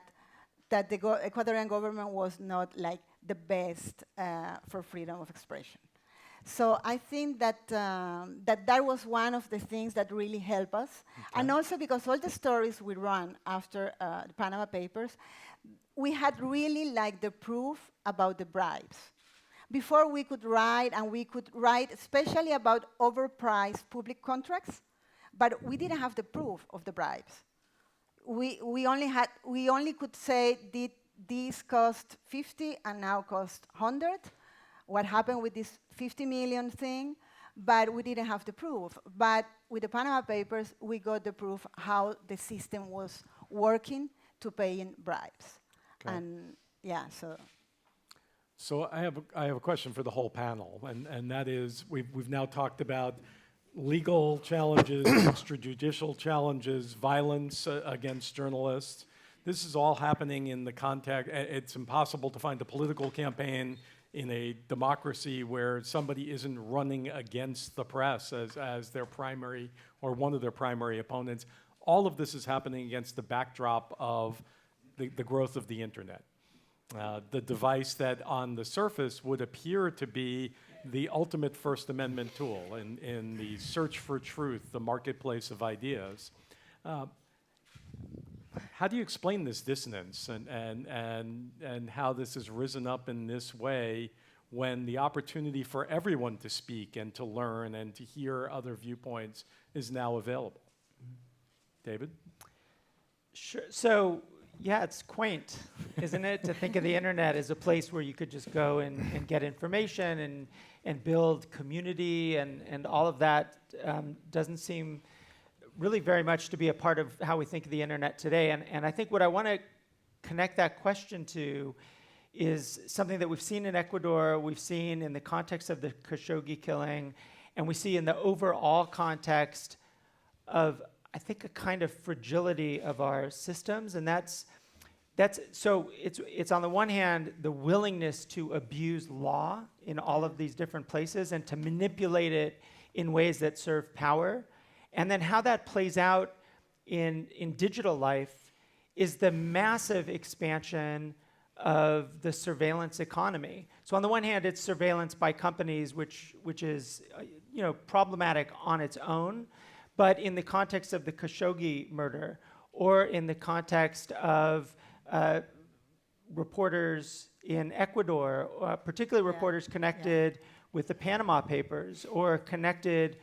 the Ecuadorian government was not like the best for freedom of expression. So I think that that was one of the things that really helped us. Okay. And also because all the stories we ran after the Panama Papers, we had really like the proof about the bribes. Before we could write, and we could write especially about overpriced public contracts, but we didn't have the proof of the bribes. We only could say, did this cost 50 and now cost 100? What happened with this 50 million thing? But we didn't have the proof. But with the Panama Papers, we got the proof how the system was working to paying bribes. Okay. And yeah, so. So I have a question for the whole panel, and that is, we've now talked about legal challenges, extrajudicial challenges, violence against journalists. This is all happening in the context. It's impossible to find a political campaign in a democracy where somebody isn't running against the press as their primary or one of their primary opponents. All of this is happening against the backdrop of the growth of the internet. The device that on the surface would appear to be the ultimate First Amendment tool in the search for truth, the marketplace of ideas. How do you explain this dissonance and how this has risen up in this way when the opportunity for everyone to speak and to learn and to hear other viewpoints is now available? David? Sure. So, yeah, it's quaint, isn't it, to think of the internet as a place where you could just go and get information and build community, and all of that doesn't seem really very much to be a part of how we think of the internet today. And I think what I want to connect that question to is something that we've seen in Ecuador, we've seen in the context of the Khashoggi killing, and we see in the overall context of, I think, a kind of fragility of our systems. And that's so it's on the one hand the willingness to abuse law in all of these different places and to manipulate it in ways that serve power. And then how that plays out in digital life is the massive expansion of the surveillance economy. So on the one hand, it's surveillance by companies, which is problematic on its own, but in the context of the Khashoggi murder, or in the context of reporters in Ecuador, particularly reporters connected with the Panama Papers, or connected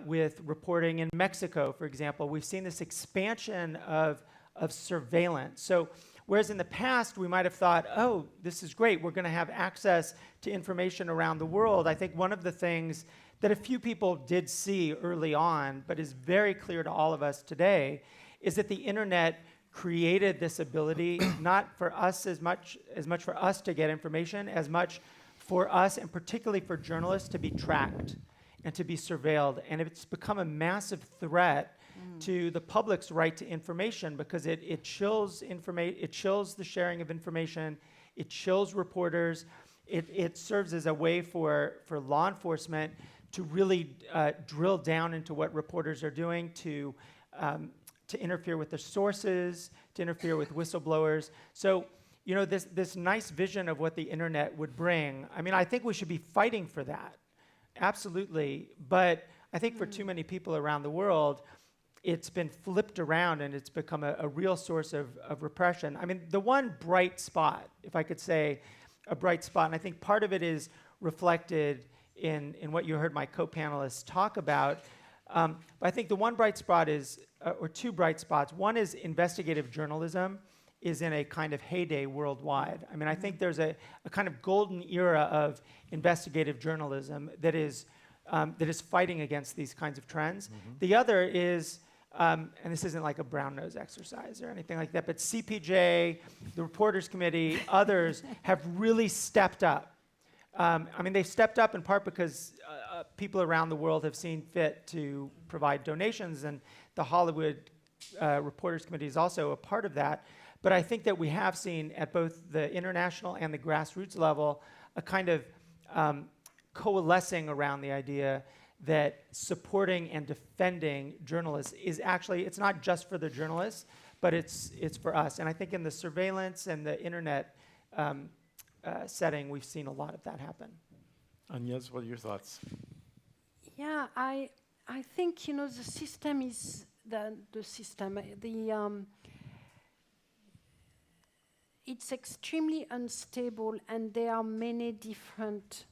with reporting in Mexico, for example, we've seen this expansion of surveillance. So whereas in the past we might have thought, oh, this is great, we're going to have access to information around the world, I think one of the things that a few people did see early on, but is very clear to all of us today, is that the internet created this ability not for us as much for us to get information, as much for us, and particularly for journalists, to be tracked and to be surveilled. And it's become a massive threat to the public's right to information, because it chills the sharing of information, it chills reporters, it serves as a way for law enforcement to really drill down into what reporters are doing, to interfere with the sources, to interfere with whistleblowers. So, this nice vision of what the internet would bring, I mean, I think we should be fighting for that. Absolutely. But I think for too many people around the world, it's been flipped around and it's become a real source of repression. I mean, the one bright spot, if I could say a bright spot, and I think part of it is reflected in what you heard my co-panelists talk about, but I think the one bright spot is, or two bright spots. One is investigative journalism is in a kind of heyday worldwide. I mean, I think there's a kind of golden era of investigative journalism that is fighting against these kinds of trends. The other is, and this isn't like a brown nose exercise or anything like that, but CPJ, the Reporters Committee, others have really stepped up. I mean, they've stepped up in part because people around the world have seen fit to provide donations, and the Hollywood Reporters Committee is also a part of that. But I think that we have seen at both the international and the grassroots level a kind of coalescing around the idea that supporting and defending journalists is actually, it's not just for the journalists, but it's for us. And I think in the surveillance and the internet setting, we've seen a lot of that happen. Agnes, what are your thoughts? Yeah, I think, the system is it's extremely unstable, and there are many different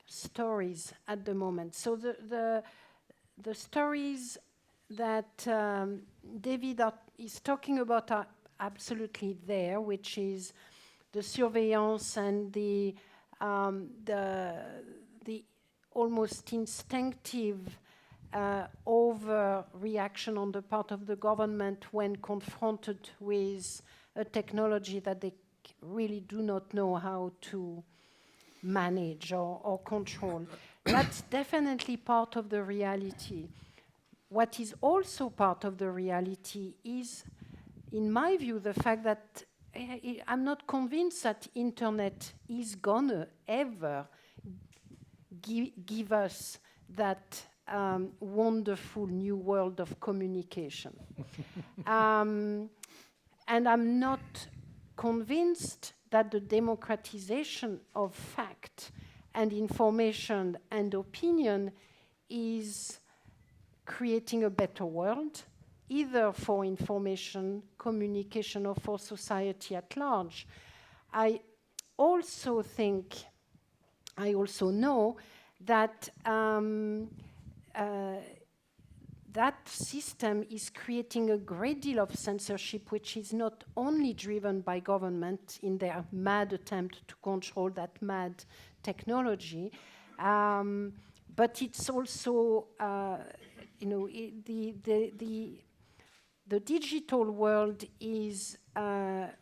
stories at the moment. So the stories that David is talking about are absolutely there, which is the surveillance and the almost instinctive overreaction on the part of the government when confronted with a technology that they really do not know how to manage or control. That's definitely part of the reality. What is also part of the reality is, in my view, the fact that I'm not convinced that internet is gonna ever give us that wonderful new world of communication. And I'm not convinced that the democratization of fact and information and opinion is creating a better world, either for information, communication, or for society at large. I also know that that system is creating a great deal of censorship, which is not only driven by government in their mad attempt to control that mad technology, but it's also, the digital world is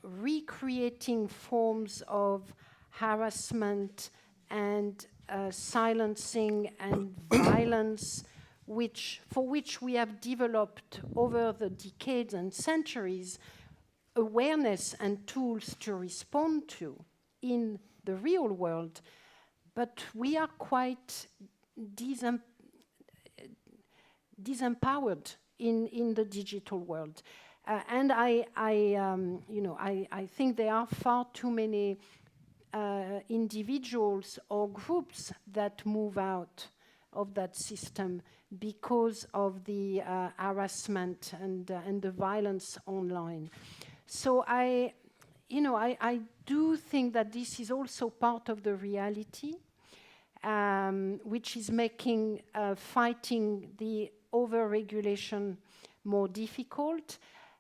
recreating forms of harassment and silencing and violence, for which we have developed over the decades and centuries awareness and tools to respond to in the real world, but we are quite disempowered in the digital world. And I think there are far too many individuals or groups that move out of that system because of the harassment and the violence online. So I do think that this is also part of the reality, which is making fighting the overregulation more difficult.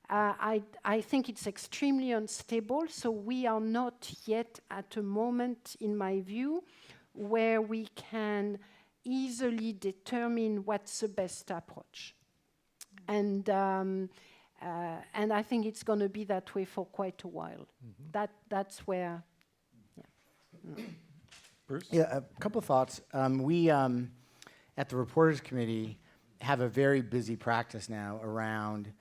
I think it's extremely unstable, so we are not yet at a moment, in my view, where we can easily determine what's the best approach. And I think it's going to be that way for quite a while. That's where, yeah. Bruce? Yeah, a couple of thoughts. We, at the Reporters Committee, have a very busy practice now around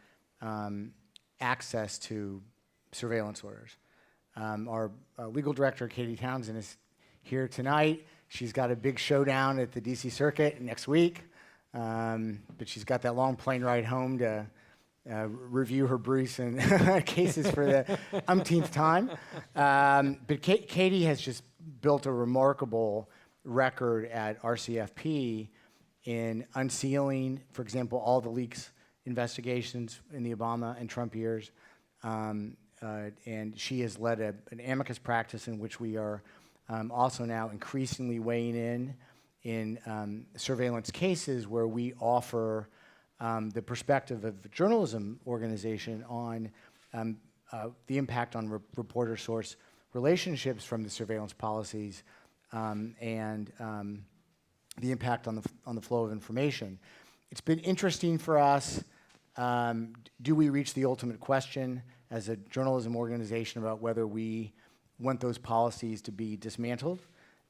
access to surveillance orders. Our legal director, Katie Townsend, is here tonight. She's got a big showdown at the DC Circuit next week, but she's got that long plane ride home to review her briefs and cases for the umpteenth time. But Katie has just built a remarkable record at RCFP in unsealing, for example, all the leaks investigations in the Obama and Trump years. And she has led an amicus practice in which we are also now increasingly weighing in surveillance cases where we offer the perspective of a journalism organization on the impact on reporter-source relationships from the surveillance policies, and the impact on the flow of information. It's been interesting for us. Do we reach the ultimate question as a journalism organization about whether we want those policies to be dismantled?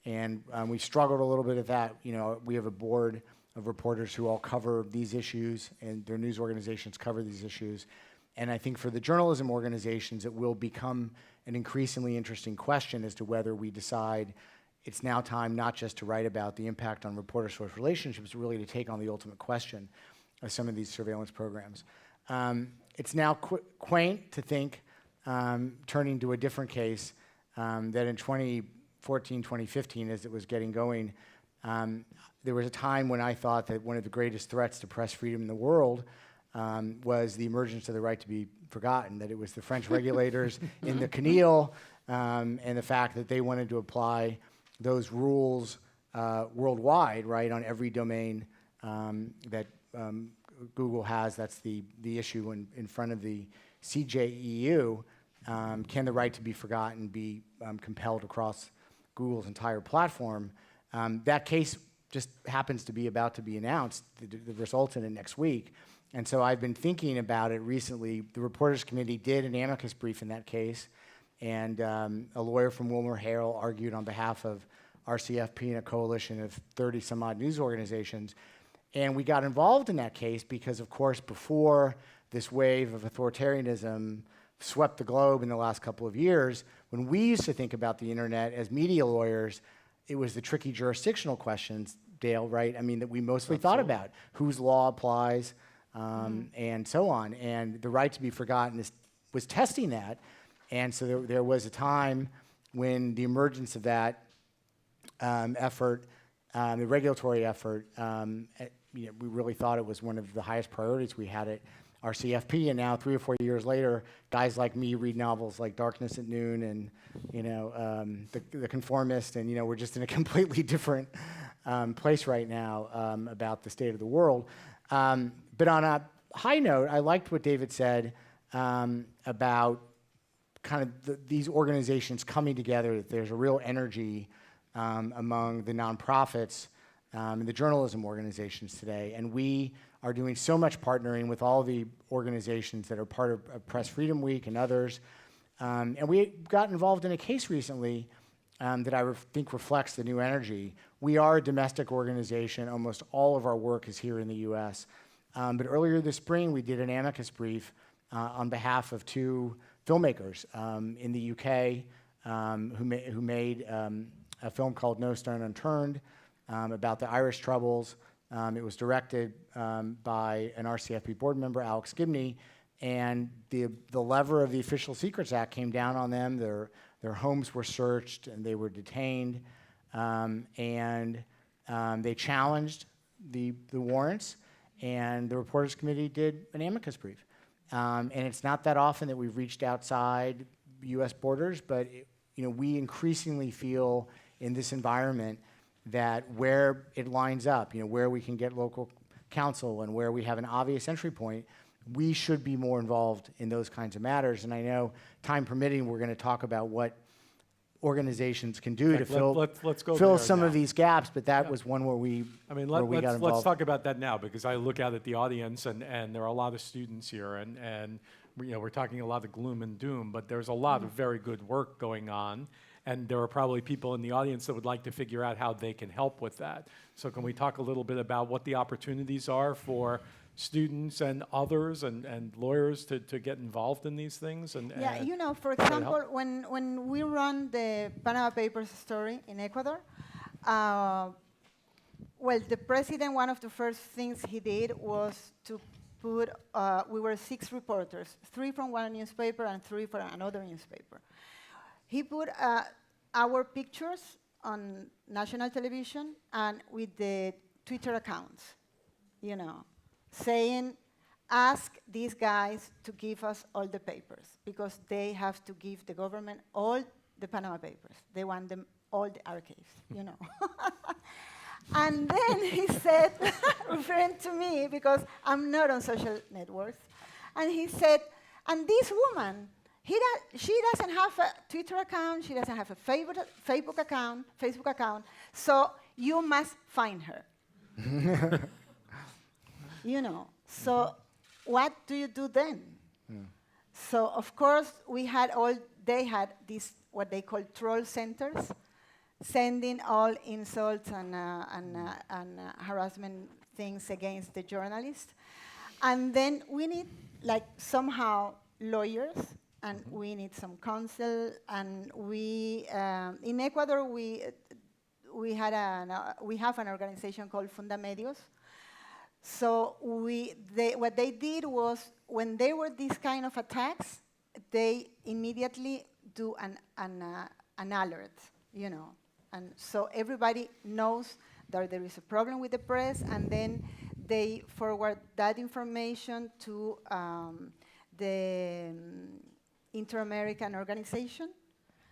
And we struggled a little bit at that. You know, we have a board of reporters who all cover these issues, and their news organizations cover these issues. And I think for the journalism organizations, it will become an increasingly interesting question as to whether we decide it's now time not just to write about the impact on reporter-source relationships, but really to take on the ultimate question of some of these surveillance programs. It's now quaint to think, turning to a different case, that in 2014, 2015, as it was getting going, there was a time when I thought that one of the greatest threats to press freedom in the world was the emergence of the right to be forgotten, that it was the French regulators in the CNIL, and the fact that they wanted to apply those rules worldwide, right, on every domain that Google has. That's the issue in front of the CJEU. Can the right to be forgotten be compelled across Google's entire platform? That case just happens to be about to be announced, the result in it next week. And so I've been thinking about it recently. The Reporters Committee did an amicus brief in that case, and a lawyer from WilmerHale argued on behalf of RCFP and a coalition of 30 some odd news organizations. And we got involved in that case because, of course, before this wave of authoritarianism swept the globe in the last couple of years, when we used to think about the internet as media lawyers, it was the tricky jurisdictional questions, Dale, right? I mean, that we mostly thought about. Whose law applies, and so on. And the right to be forgotten was testing that. And so there was a time when the emergence of that effort, the regulatory effort, we really thought it was one of the highest priorities we had at RCFP. And now 3 or 4 years later, guys like me read novels like Darkness at Noon and, The Conformist, and, we're just in a completely different place right now about the state of the world. But on a high note, I liked what David said about kind of these organizations coming together, that there's a real energy among the nonprofits and the journalism organizations today. And we are doing so much partnering with all the organizations that are part of Press Freedom Week and others. And we got involved in a case recently that I think reflects the new energy. We are a domestic organization. Almost all of our work is here in the US. But earlier this spring, we did an amicus brief on behalf of 2 filmmakers in the UK who made a film called No Stone Unturned about the Irish Troubles. It was directed by an RCFP board member, Alex Gibney, and the lever of the Official Secrets Act came down on them. Their homes were searched and they were detained, and they challenged the warrants, and the Reporters Committee did an amicus brief. And it's not that often that we've reached outside U.S. borders, but we increasingly feel in this environment that where it lines up, where we can get local counsel and where we have an obvious entry point, we should be more involved in those kinds of matters. And I know, time permitting, we're going to talk about what organizations can do to fill some of these gaps, but that was one where we got involved. Let's talk about that now, because I look out at the audience and there are a lot of students here, and we're talking a lot of gloom and doom, but there's a lot of very good work going on, and there are probably people in the audience that would like to figure out how they can help with that. So can we talk a little bit about what the opportunities are for students and others and lawyers to get involved in these things? For example, when we run the Panama Papers story in Ecuador, the president, one of the first things he did was to put, we were 6 reporters, 3 from one newspaper and 3 from another newspaper. He put our pictures on national television and with the Twitter accounts, saying, ask these guys to give us all the papers, because they have to give the government all the Panama Papers. They want them all the archives, And then he said, referring to me, because I'm not on social networks, and he said, and this woman, She doesn't have a Twitter account. She doesn't have a Facebook account. So you must find her. You know. So what do you do then? So of course they had these what they call troll centers, sending all insults and harassment things against the journalist. And then we need like somehow lawyers, and we need some counsel, and we in Ecuador we have an organization called Fundamedios. So what they did was, when there were these kind of attacks, they immediately do an alert, you know, and so everybody knows that there is a problem with the press, and then they forward that information to the Inter-American organization.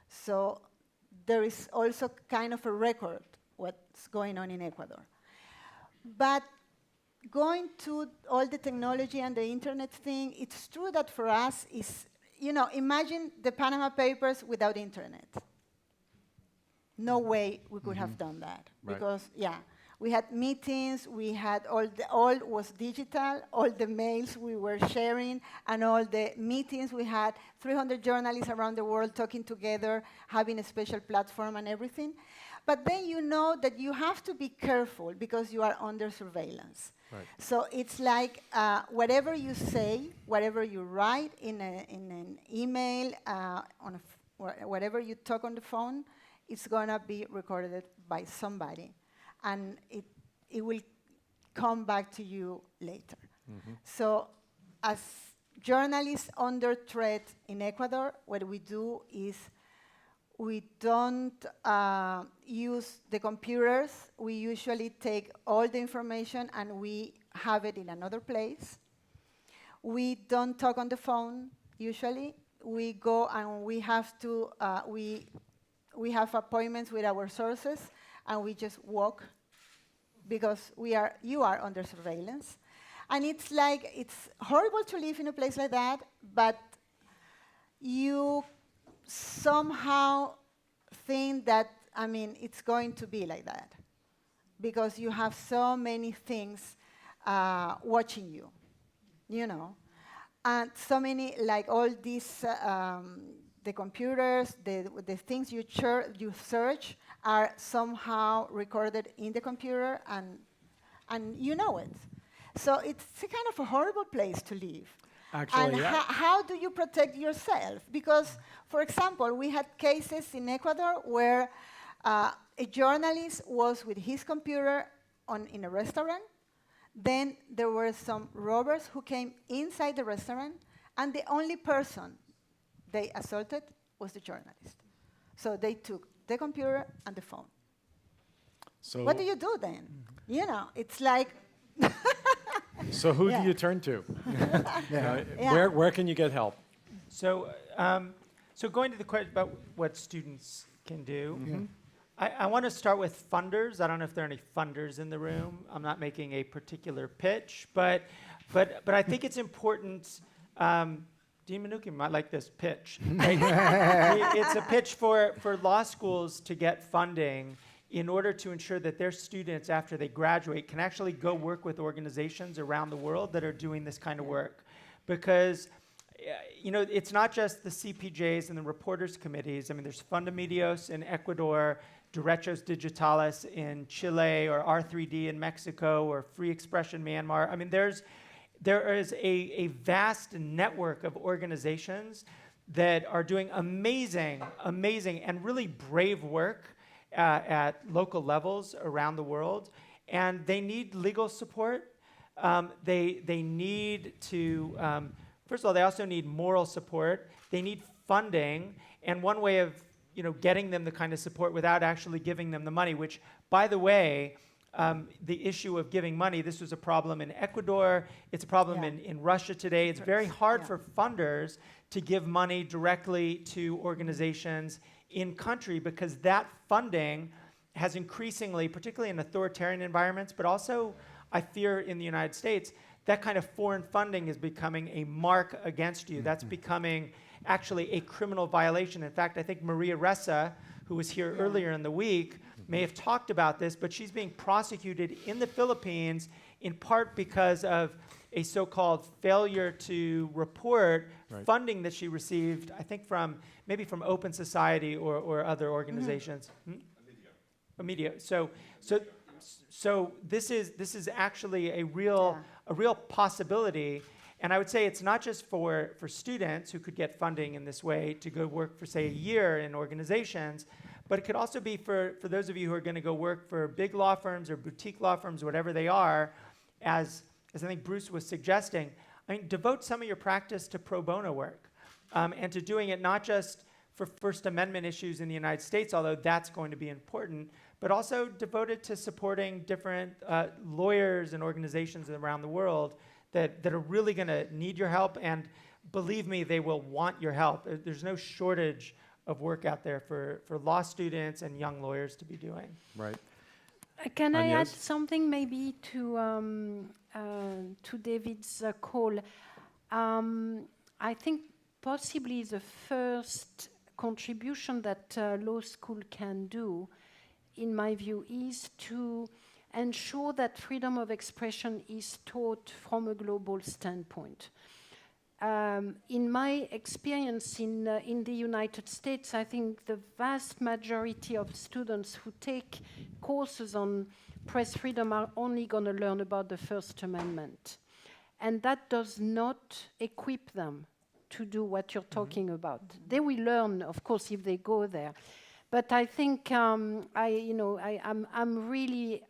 So there is also kind of a record what's going on in Ecuador. But going to all the technology and the internet thing, it's true that for us is, you know, imagine the Panama Papers without internet. No way we could have done that. Right. Because, yeah, we had meetings, we had all was digital, all the mails we were sharing, and all the meetings we had, 300 journalists around the world talking together, having a special platform and everything. But then you know that you have to be careful because you are under surveillance. Right. So it's like whatever you say, whatever you write in an email, whatever you talk on the phone, it's going to be recorded by somebody. And it will come back to you later. So as journalists under threat in Ecuador, what we do is we don't use the computers. We usually take all the information and we have it in another place. We don't talk on the phone, usually. We go and we have to, we have appointments with our sources, and we just walk because you are under surveillance. And it's like, it's horrible to live in a place like that, but you somehow think that, I mean, it's going to be like that because you have so many things watching you, you know. And so many, like all these, the computers, the things you search are somehow recorded in the computer, and you know it. So it's a kind of a horrible place to live. Actually, and how do you protect yourself? Because, for example, we had cases in Ecuador where a journalist was with his computer in a restaurant. Then there were some robbers who came inside the restaurant, and the only person they assaulted was the journalist. So they took the computer and the phone. So what do you do then? You know, it's like... So who Yeah. do you turn to? Yeah. Where can you get help? So, so going to the question about what students can do, I want to start with funders. I don't know if there are any funders in the room. I'm not making a particular pitch, but I think it's important. Dean Mnookin might like this pitch. Right? It's a pitch for law schools to get funding in order to ensure that their students, after they graduate, can actually go work with organizations around the world that are doing this kind of work. Because you know, it's not just the CPJs and the reporters committees. I mean, there's Fundamedios in Ecuador, Derechos Digitales in Chile, or R3D in Mexico, or Free Expression Myanmar. I mean, there is a vast network of organizations that are doing amazing and really brave work at local levels around the world, and they need legal support. They need to, first of all, they also need moral support. They need funding, and one way of getting them the kind of support without actually giving them the money, which, by the way, the issue of giving money, this was a problem in Ecuador, it's a problem in Russia today. It's very hard for funders to give money directly to organizations in country because that funding has increasingly, particularly in authoritarian environments, but also, I fear, in the United States, that kind of foreign funding is becoming a mark against you. That's becoming actually a criminal violation. In fact, I think Maria Ressa, who was here earlier in the week, may have talked about this, but she's being prosecuted in the Philippines in part because of a so-called failure to report funding that she received, I think maybe from Open Society or other organizations. A media. So this is actually a real possibility. And I would say it's not just for students who could get funding in this way to go work for, say, a year in organizations, but it could also be for those of you who are going to go work for big law firms or boutique law firms, whatever they are, as I think Bruce was suggesting. I mean, devote some of your practice to pro bono work and to doing it not just for First Amendment issues in the United States, although that's going to be important, but also devoted to supporting different lawyers and organizations around the world that are really going to need your help. And believe me, they will want your help. There's no shortage of work out there for law students and young lawyers to be doing. Right. Can I add Agnes? something maybe to David's call? I think possibly the first contribution that law school can do, in my view, is to ensure that freedom of expression is taught from a global standpoint. In my experience in the United States, I think the vast majority of students who take courses on press freedom are only going to learn about the First Amendment. And that does not equip them to do what you're talking about. They will learn, of course, if they go there. But I think I'm really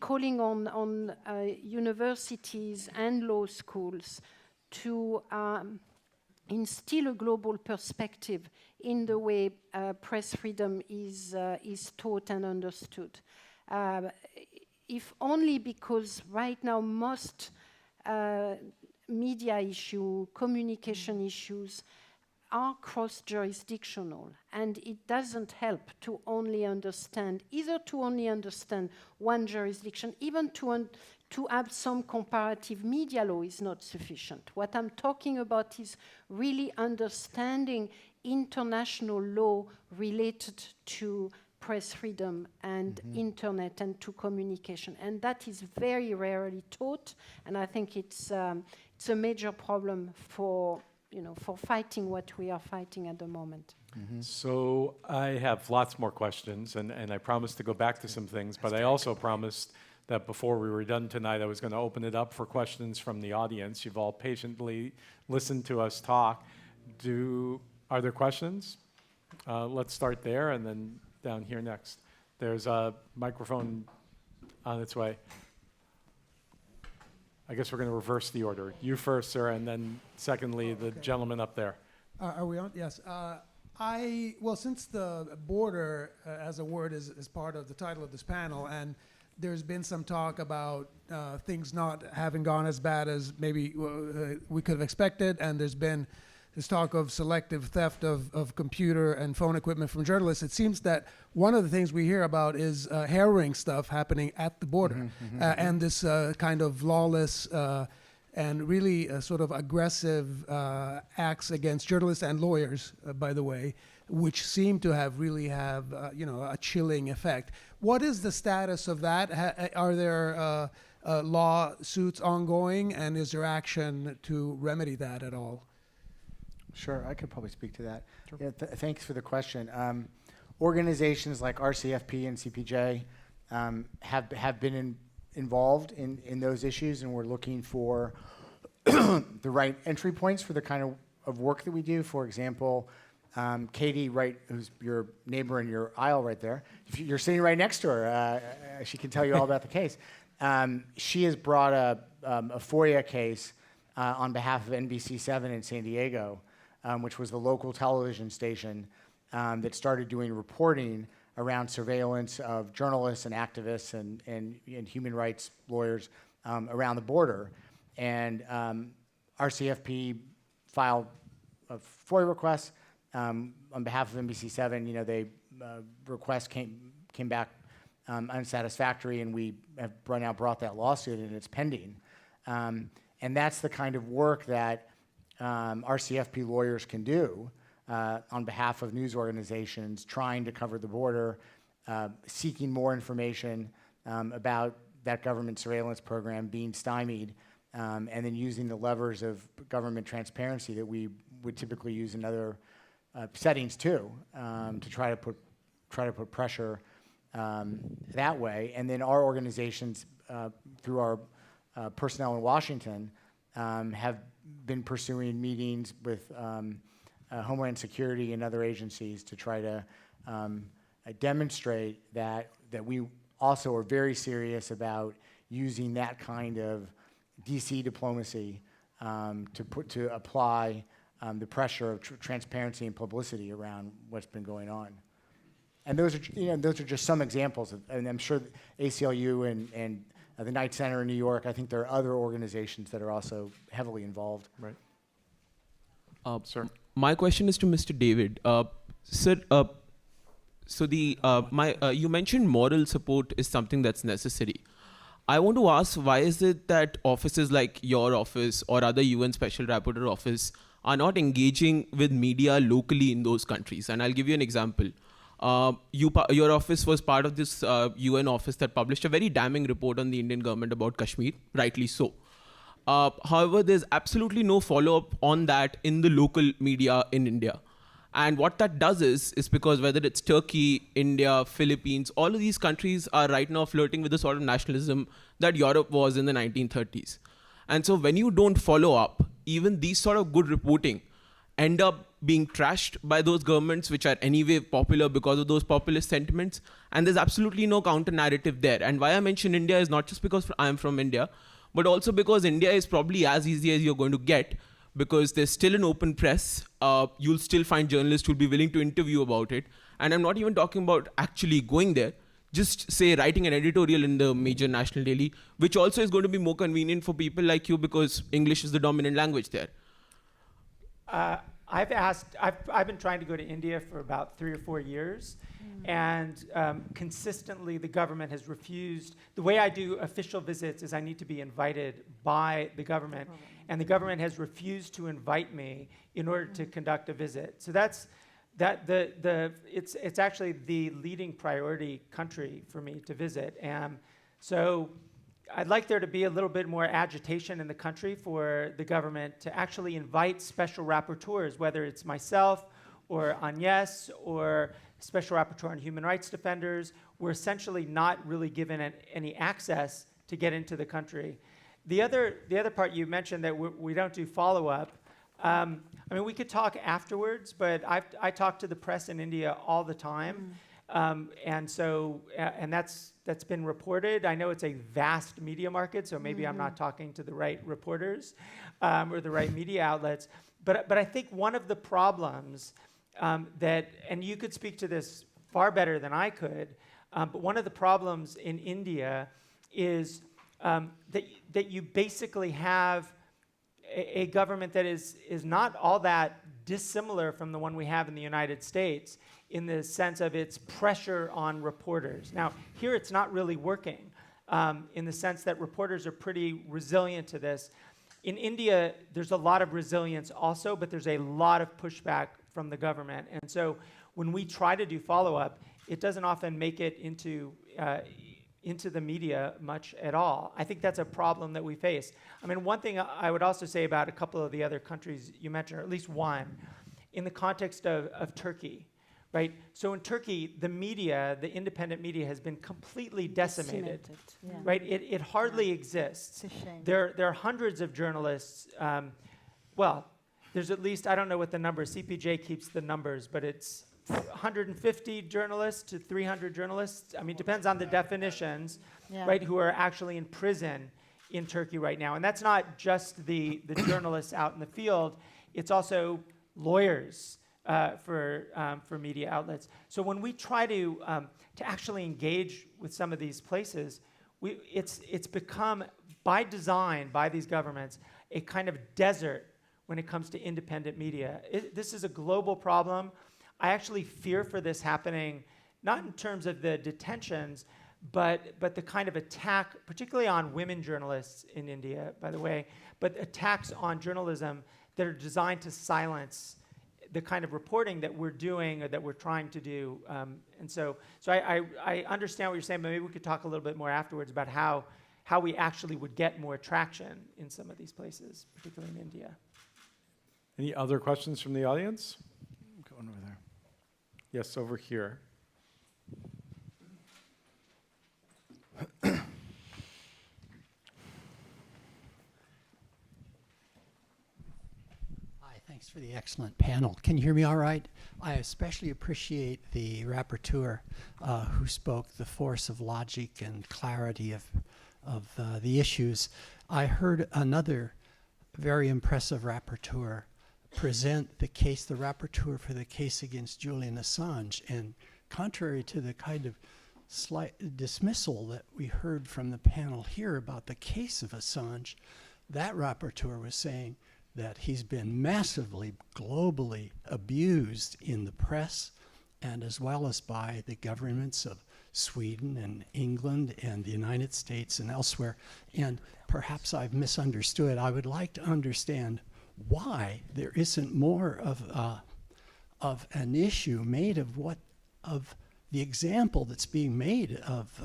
calling on universities and law schools to instill a global perspective in the way press freedom is taught and understood. If only because right now most media issue, communication issues are cross-jurisdictional, and it doesn't help to only understand one jurisdiction, even to have some comparative media law is not sufficient. What I'm talking about is really understanding international law related to press freedom and internet and to communication, and that is very rarely taught, and I think it's a major problem for fighting what we are fighting at the moment. So I have lots more questions, and I promised to go back to some things, but I also promised that before we were done tonight, I was going to open it up for questions from the audience. You've all patiently listened to us talk. Are there questions? Let's start there, and then down here next. There's a microphone on its way. I guess we're going to reverse the order. You first, sir, and then secondly, the gentleman up there. Are we on? Yes. Since the border as a word is part of the title of this panel, and there's been some talk about things not having gone as bad as maybe we could have expected, and there's been this talk of selective theft of computer and phone equipment from journalists. It seems that one of the things we hear about is harrowing stuff happening at the border, and this kind of lawless and really sort of aggressive acts against journalists and lawyers, by the way, which seem to really have a chilling effect. What is the status of that? Are there lawsuits ongoing, and is there action to remedy that at all? Sure, I could probably speak to that. Sure. Yeah, thanks for the question. Organizations like RCFP and CPJ have been involved in those issues, and we're looking for the right entry points for the kind of work that we do. For example, Katie Wright, who's your neighbor in your aisle right there, if you're sitting right next to her, she can tell you all about the case. She has brought a FOIA case on behalf of NBC7 in San Diego, which was the local television station that started doing reporting around surveillance of journalists and activists and human rights lawyers around the border. And RCFP filed a FOIA request on behalf of NBC7. They request came back unsatisfactory, and we have now brought that lawsuit, and it's pending. And that's the kind of work that our CFP lawyers can do on behalf of news organizations trying to cover the border, seeking more information about that government surveillance program being stymied, and then using the levers of government transparency that we would typically use in other settings too, to try to put pressure that way. And then our organizations, through our personnel in Washington, have been pursuing meetings with Homeland Security and other agencies to try to demonstrate that we also are very serious about using that kind of DC diplomacy to apply the pressure of transparency and publicity around what's been going on. And those are just some examples and I'm sure ACLU and the Knight Center in New York, I think there are other organizations that are also heavily involved. Right. Sir. My question is to Mr. David. Sir, you mentioned moral support is something that's necessary. I want to ask, why is it that offices like your office or other UN Special Rapporteur office are not engaging with media locally in those countries? And I'll give you an example. Your office was part of this UN office that published a very damning report on the Indian government about Kashmir, rightly so. However, there's absolutely no follow-up on that in the local media in India. And what that does is because whether it's Turkey, India, Philippines, all of these countries are right now flirting with the sort of nationalism that Europe was in the 1930s. And so when you don't follow up, even these sort of good reporting end up being trashed by those governments which are anyway popular because of those populist sentiments. And there's absolutely no counter-narrative there. And why I mention India is not just because I'm from India, but also because India is probably as easy as you're going to get, because there's still an open press. You'll still find journalists who'll be willing to interview about it. And I'm not even talking about actually going there, just say writing an editorial in the major national daily, which also is going to be more convenient for people like you because English is the dominant language there. I've been trying to go to India for about 3 or 4 years, and consistently the government has refused. The way I do official visits is I need to be invited by the government, and the government has refused to invite me in order to conduct a visit. So it's actually the leading priority country for me to visit, and so I'd like there to be a little bit more agitation in the country for the government to actually invite special rapporteurs, whether it's myself or Agnes or Special Rapporteur on Human Rights Defenders. We're essentially not really given any access to get into the country. The other part you mentioned that we don't do follow-up. I mean, we could talk afterwards, but I talk to the press in India all the time. And that's been reported. I know it's a vast media market, so maybe I'm not talking to the right reporters or the right media outlets. But I think one of the problems and you could speak to this far better than I could, but one of the problems in India is that you basically have a government that is not all that dissimilar from the one we have in the United States, in the sense of its pressure on reporters. Now, here it's not really working, in the sense that reporters are pretty resilient to this. In India, there's a lot of resilience also, but there's a lot of pushback from the government. And so when we try to do follow-up, it doesn't often make it into the media much at all. I think that's a problem that we face. I mean, one thing I would also say about a couple of the other countries you mentioned, or at least one, in the context of Turkey, right? So in Turkey, the media, the independent media, has been completely decimated. Yeah. Right? It hardly exists. It's a shame. There are hundreds of journalists. Well, there's at least, I don't know what the number is. CPJ keeps the numbers, but it's 150 journalists to 300 journalists. I mean, it depends on the definitions, right, who are actually in prison in Turkey right now. And that's not just the journalists out in the field. It's also lawyers for media outlets. So when we try to actually engage with some of these places, it's become, by design, by these governments, a kind of desert when it comes to independent media. This is a global problem. I actually fear for this happening, not in terms of the detentions, but the kind of attack, particularly on women journalists in India, by the way, but attacks on journalism that are designed to silence the kind of reporting that we're doing or that we're trying to do. And so I understand what you're saying, but maybe we could talk a little bit more afterwards about how we actually would get more traction in some of these places, particularly in India. Any other questions from the audience? Going over there. Yes, over here. Hi, thanks for the excellent panel. Can you hear me all right? I especially appreciate the rapporteur who spoke the force of logic and clarity of the issues. I heard another very impressive rapporteur present the rapporteur for the case against Julian Assange, and contrary to the kind of slight dismissal that we heard from the panel here about the case of Assange, that rapporteur was saying that he's been massively globally abused in the press and as well as by the governments of Sweden and England and the United States and elsewhere. And perhaps I've misunderstood. I would like to understand why there isn't more of an issue made of the example that's being made of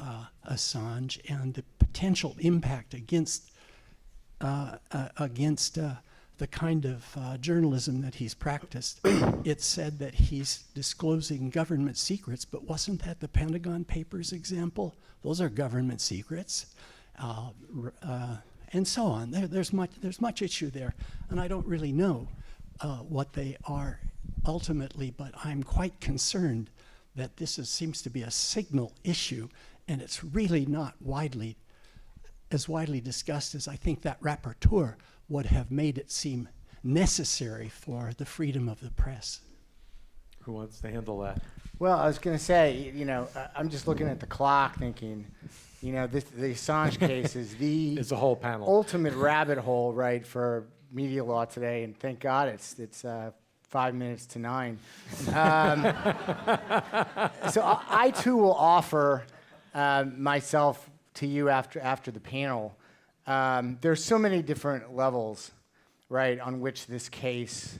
Assange and the potential impact against the kind of journalism that he's practiced. It's said that he's disclosing government secrets, but wasn't that the Pentagon Papers example? Those are government secrets, and so on. There's much issue there, and I don't really know what they are ultimately, but I'm quite concerned that this seems to be a signal issue, and it's really not widely discussed as I think that rapporteur would have made it seem necessary for the freedom of the press. Who wants to handle that? Well, I was going to say, I'm just looking at the clock thinking, the Assange case is the It's a whole panel. ultimate rabbit hole, right, for media law today, and thank God it's 5 minutes to 9. So I too will offer myself to you after the panel. There's so many different levels, right, on which this case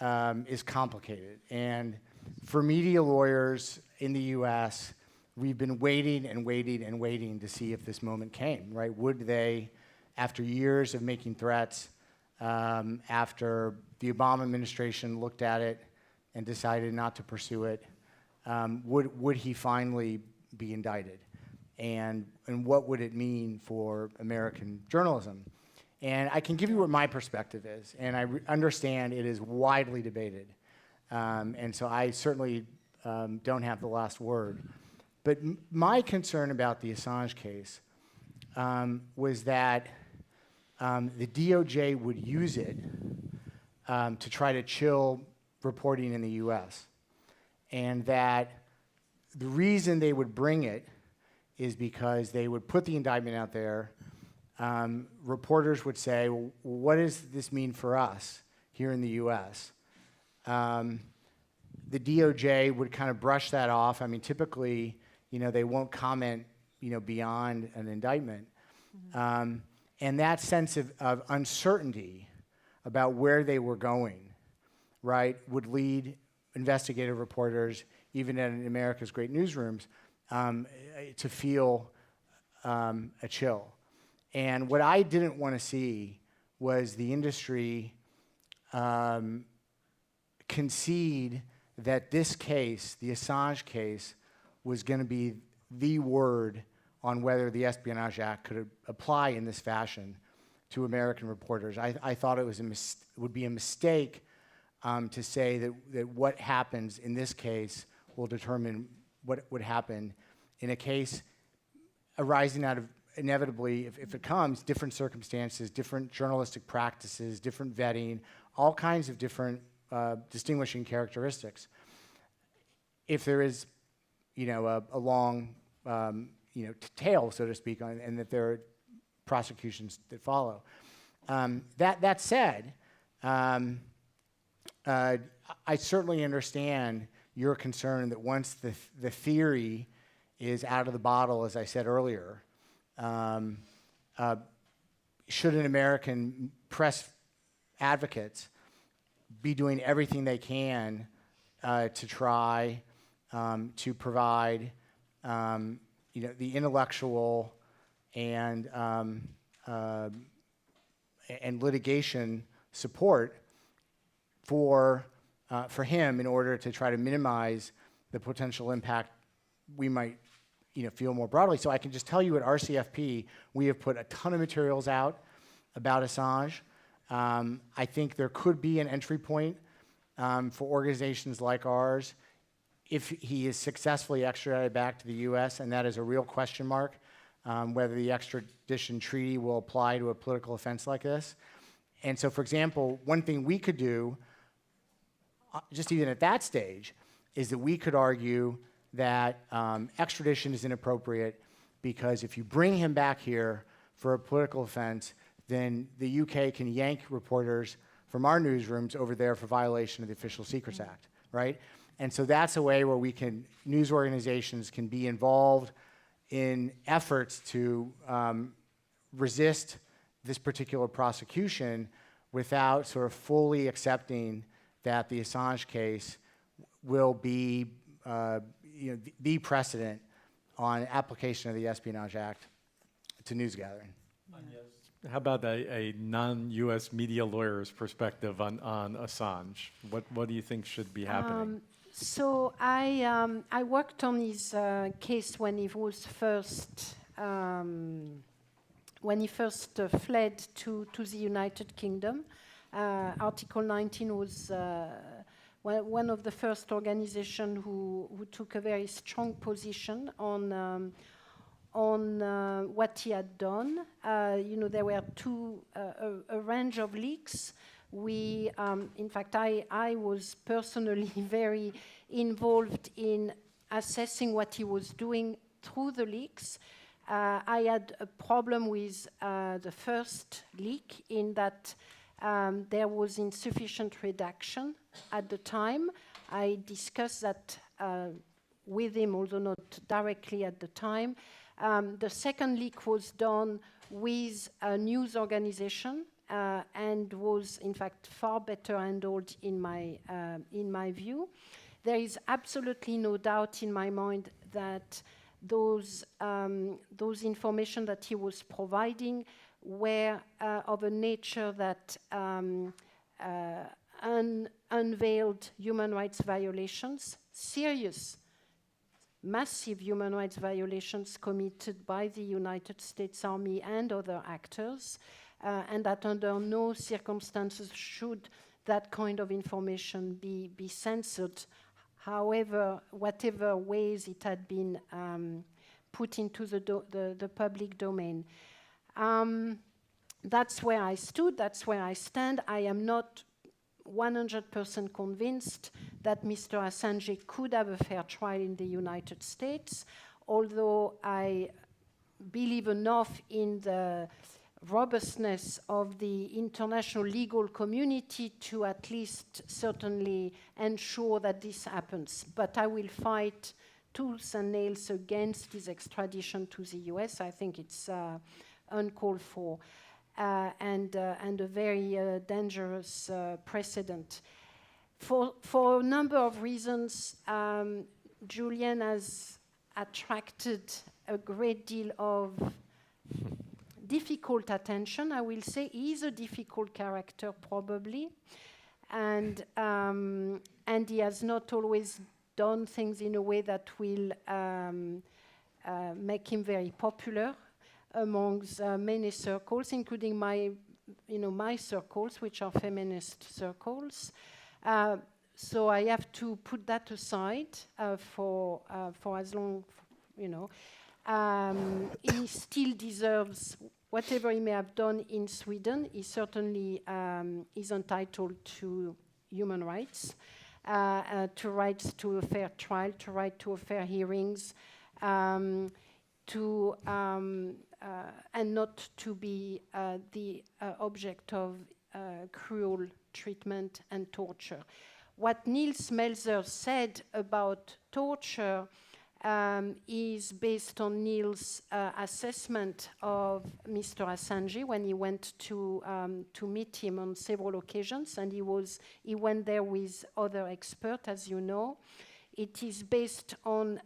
is complicated. And for media lawyers in the U.S., we've been waiting and waiting and waiting to see if this moment came, right? Would they, after years of making threats, after the Obama administration looked at it and decided not to pursue it, would he finally be indicted? And what would it mean for American journalism? And I can give you what my perspective is, and I understand it is widely debated. And so I certainly don't have the last word. But my concern about the Assange case was that the DOJ would use it to try to chill reporting in the US. And that the reason they would bring it is because they would put the indictment out there. Reporters would say, well, what does this mean for us here in the US? The DOJ would kind of brush that off. I mean, typically, they won't comment, beyond an indictment. Mm-hmm. And that sense of uncertainty about where they were going, right, would lead investigative reporters, even in America's great newsrooms, to feel a chill. And what I didn't want to see was the industry concede that this case, the Assange case, was going to be the word on whether the Espionage Act could apply in this fashion to American reporters. I thought it was would be a mistake to say that what happens in this case will determine what would happen in a case arising out of, inevitably, if it comes, different circumstances, different journalistic practices, different vetting, all kinds of different distinguishing characteristics. If there is, a long, tail, so to speak, and that there are prosecutions that follow. That said, I certainly understand your concern that once the theory is out of the bottle, as I said earlier, should an American press advocates be doing everything they can to try to provide the intellectual and litigation support for him in order to try to minimize the potential impact we might feel more broadly. So I can just tell you at RCFP, we have put a ton of materials out about Assange. I think there could be an entry point for organizations like ours if he is successfully extradited back to the US, and that is a real question mark, whether the extradition treaty will apply to a political offense like this. And so, for example, one thing we could do, just even at that stage, is that we could argue that extradition is inappropriate because if you bring him back here for a political offense, then the UK can yank reporters from our newsrooms over there for violation of the Official Secrets Act, right? And so that's a way where news organizations can be involved in efforts to resist this particular prosecution without sort of fully accepting that the Assange case will be the precedent on application of the Espionage Act to news gathering. How about a non-U.S. media lawyer's perspective on Assange? What do you think should be happening? So I worked on his case when he was first fled to the United Kingdom. Article 19 was one of the first organizations who took a very strong position on what he had done. There were a range of leaks. In fact, I was personally very involved in assessing what he was doing through the leaks. I had a problem with the first leak in that there was insufficient redaction at the time. I discussed that with him, although not directly at the time. The second leak was done with a news organization and was, in fact, far better handled in my view. There is absolutely no doubt in my mind that those information that he was providing were of a nature that unveiled human rights violations, serious, massive human rights violations committed by the United States Army and other actors, and that under no circumstances should that kind of information be censored, whatever ways it had been put into the public domain. That's where I stood, that's where I stand. I am not 100% convinced that Mr. Assange could have a fair trial in the United States, although I believe enough in the robustness of the international legal community to at least certainly ensure that this happens. But I will fight tooth and nails against his extradition to the US. I think it's uncalled for and a very dangerous precedent. For a number of reasons, Julian has attracted a great deal of difficult attention. I will say he is a difficult character, probably, and he has not always done things in a way that will make him very popular amongst many circles, including my circles, which are feminist circles. So I have to put that aside for as long, he still deserves whatever he may have done in Sweden. He certainly is entitled to human rights, to rights to a fair trial, to right to a fair hearings, and not to be the object of cruel treatment and torture. What Nils Melzer said about torture is based on Neil's assessment of Mr. Assange when he went to meet him on several occasions, and he went there with other experts, as you know. It is based on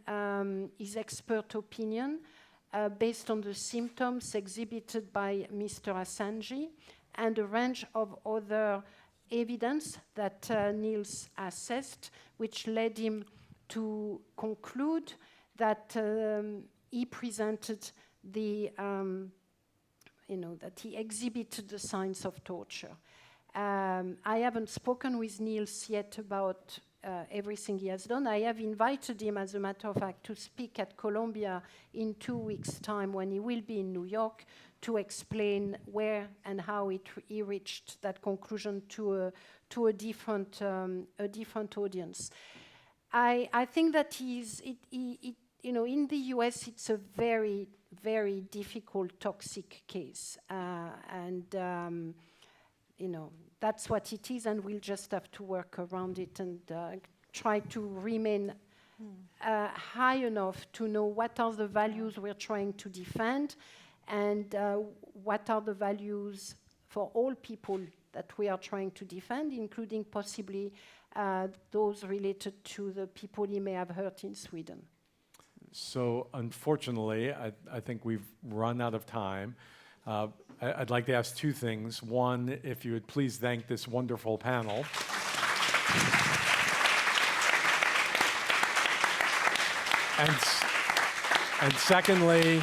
his expert opinion, based on the symptoms exhibited by Mr. Assange, and a range of other evidence that Niels assessed, which led him to conclude that he presented that he exhibited the signs of torture. I haven't spoken with Niels yet about everything he has done. I have invited him, as a matter of fact, to speak at Columbia in 2 weeks' time when he will be in New York to explain where and how he reached that conclusion to a different audience. I think that in the US, it's a very, very difficult, toxic case. That's what it is, and we'll just have to work around it and try to remain high enough to know what are the values we're trying to defend and what are the values for all people that we are trying to defend, including possibly those related to the people he may have hurt in Sweden. So unfortunately, I think we've run out of time. I'd like to ask two things. One, if you would please thank this wonderful panel. And secondly,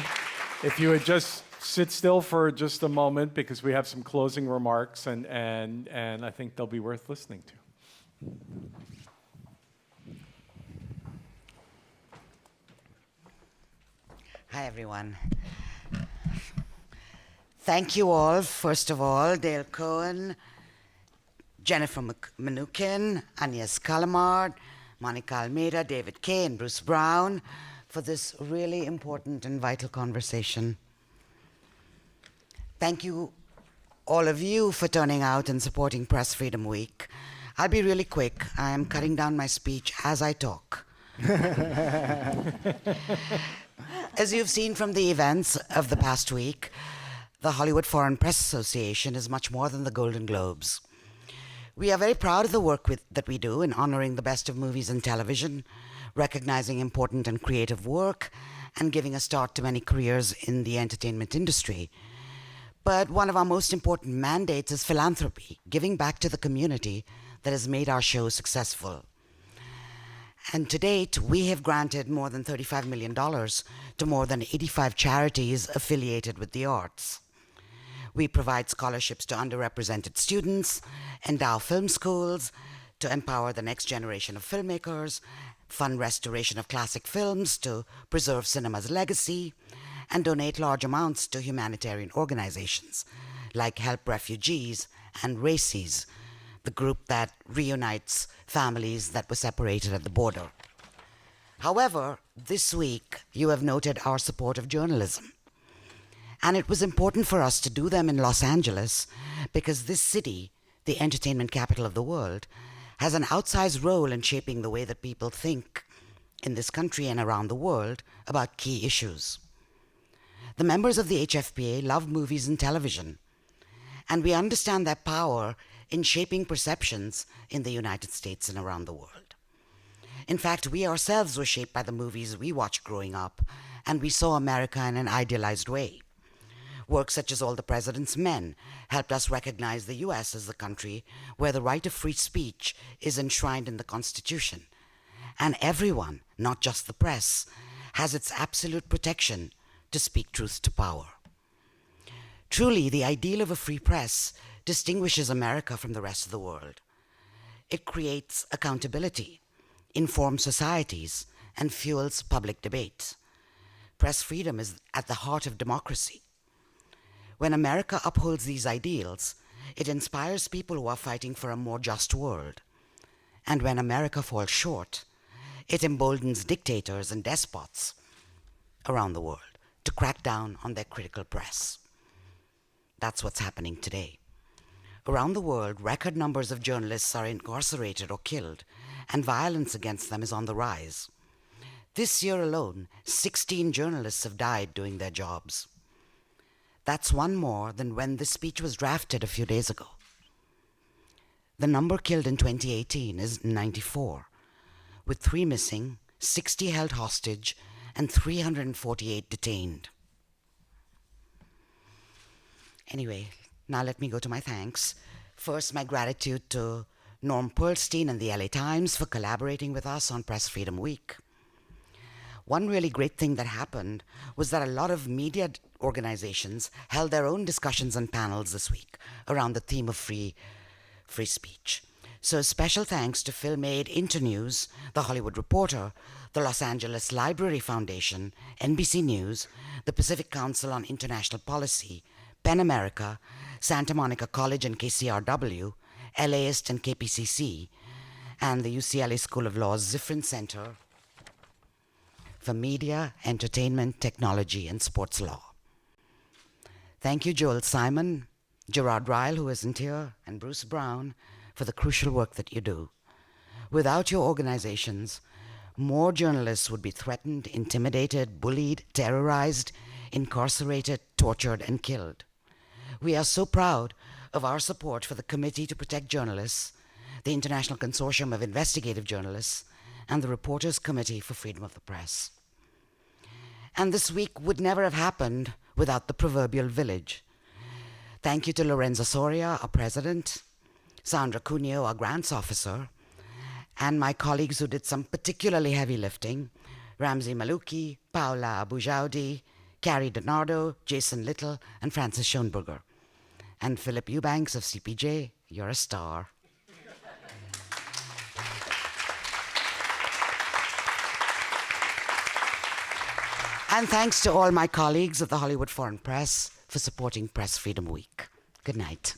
if you would just sit still for just a moment, because we have some closing remarks, and I think they'll be worth listening to. Hi, everyone. Thank you all, first of all, Dale Cohen, Jennifer Mnookin, Agnes Calamard, Monica Almeida, David Kay, and Bruce Brown, for this really important and vital conversation. Thank you, all of you, for turning out and supporting Press Freedom Week. I'll be really quick. I am cutting down my speech as I talk. As you've seen from the events of the past week, the Hollywood Foreign Press Association is much more than the Golden Globes. We are very proud of the work that we do in honoring the best of movies and television, recognizing important and creative work, and giving a start to many careers in the entertainment industry. But one of our most important mandates is philanthropy, giving back to the community that has made our show successful. And to date, we have granted more than $35 million to more than 85 charities affiliated with the arts. We provide scholarships to underrepresented students, endow film schools, to empower the next generation of filmmakers, fund restoration of classic films to preserve cinema's legacy, and donate large amounts to humanitarian organizations like Help Refugees and RACES, the group that reunites families that were separated at the border. However, this week you have noted our support of journalism. And it was important for us to do them in Los Angeles because this city, the entertainment capital of the world, has an outsized role in shaping the way that people think in this country and around the world about key issues. The members of the HFPA love movies and television, and we understand their power in shaping perceptions in the United States and around the world. In fact, we ourselves were shaped by the movies we watched growing up, and we saw America in an idealized way. Works such as All the President's Men helped us recognize the US as the country where the right of free speech is enshrined in the Constitution. And everyone, not just the press, has its absolute protection to speak truth to power. Truly, the ideal of a free press distinguishes America from the rest of the world. It creates accountability, informs societies, and fuels public debate. Press freedom is at the heart of democracy. When America upholds these ideals, it inspires people who are fighting for a more just world. And when America falls short, it emboldens dictators and despots around the world to crack down on their critical press. That's what's happening today. Around the world, record numbers of journalists are incarcerated or killed, and violence against them is on the rise. This year alone, 16 journalists have died doing their jobs. That's one more than when this speech was drafted a few days ago. The number killed in 2018 is 94, with 3 missing, 60 held hostage, and 348 detained. Anyway, now let me go to my thanks. First, my gratitude to Norm Pearlstein and the LA Times for collaborating with us on Press Freedom Week. One really great thing that happened was that a lot of media organizations held their own discussions and panels this week around the theme of free speech. So special thanks to Film-Aid Internews, The Hollywood Reporter, the Los Angeles Library Foundation, NBC News, the Pacific Council on International Policy, PEN America, Santa Monica College and KCRW, LAist and KPCC, and the UCLA School of Law's Zifrin Center for Media, Entertainment, Technology, and Sports Law. Thank you, Joel Simon, Gerard Ryle, who isn't here, and Bruce Brown, for the crucial work that you do. Without your organizations, more journalists would be threatened, intimidated, bullied, terrorized, incarcerated, tortured, and killed. We are so proud of our support for the Committee to Protect Journalists, the International Consortium of Investigative Journalists, and the Reporters Committee for Freedom of the Press. And this week would never have happened without the proverbial village. Thank you to Lorenzo Soria, our president, Sandra Cuneo, our grants officer, and my colleagues who did some particularly heavy lifting, Ramzi Maluki, Paula Abujaudi, Carrie Donardo, Jason Little, and Francis Schoenberger. And Philip Eubanks of CPJ, you're a star. And thanks to all my colleagues of the Hollywood Foreign Press for supporting Press Freedom Week. Good night.